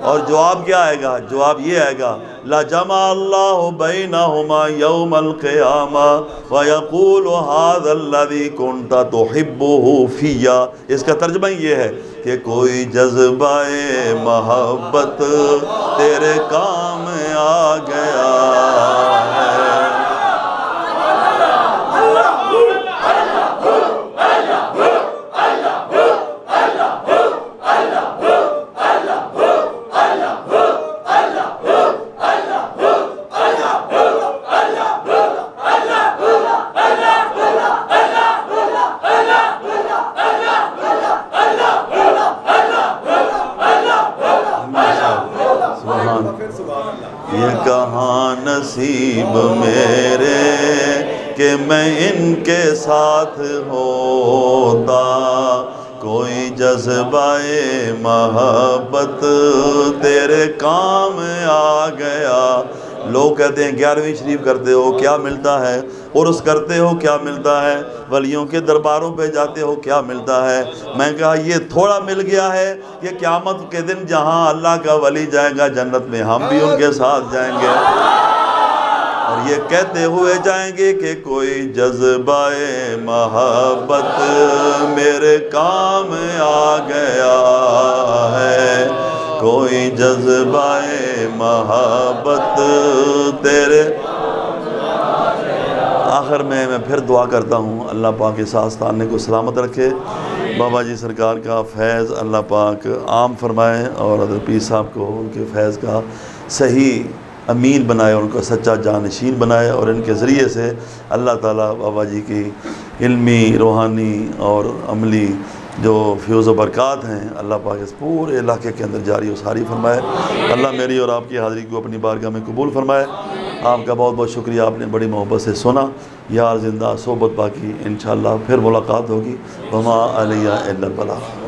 Speaker 1: اور جواب کیا آئے گا؟ جواب یہ آئے گا لَجَمَعَ اللَّهُ بَيْنَهُمَا يَوْمَ الْقِيَامَةِ وَيَقُولُ هَذَا الَّذِي كُنْتَ تُحِبُّهُ فِيَّ۔ اس کا ترجمہ یہ ہے کہ کوئی جذبہ محبت تیرے کام آ گیا ہے۔ یہ کہاں نصیب میرے کہ میں ان کے ساتھ ہوتا، کوئی جذبہ محبت تیرے کام آ گیا۔ لوگ کہتے ہیں 11ویں شریف کرتے ہو کیا ملتا ہے، عرس کرتے ہو کیا ملتا ہے، ولیوں کے درباروں پہ جاتے ہو کیا ملتا ہے۔ میں کہا یہ تھوڑا مل گیا ہے کہ قیامت کے دن جہاں اللہ کا ولی جائے گا جنت میں ہم بھی ان کے ساتھ جائیں گے، اور یہ کہتے ہوئے جائیں گے کہ کوئی جذبہ محبت میرے کام آ گیا ہے، کوئی جذبہ محبت تیرے۔ آخر میں پھر دعا کرتا ہوں اللہ پاک اس آستانے کو سلامت رکھے، بابا جی سرکار کا فیض اللہ پاک عام فرمائے، اور حضرت پیر صاحب کو ان کے فیض کا صحیح امین بنائے، ان کو سچا جانشین بنائے، اور ان کے ذریعے سے اللہ تعالیٰ بابا جی کی علمی، روحانی اور عملی جو فیوز و برکات ہیں اللہ پاک اس پورے علاقے کے اندر جاری و ساری فرمائے۔ اللہ میری اور آپ کی حاضری کو اپنی بارگاہ میں قبول فرمائے۔ آپ کا بہت بہت شکریہ، آپ نے بڑی محبت سے سنا۔ یار زندہ صحبت باقی، انشاءاللہ پھر ملاقات ہوگی۔ وما علیہ الا البلاغ۔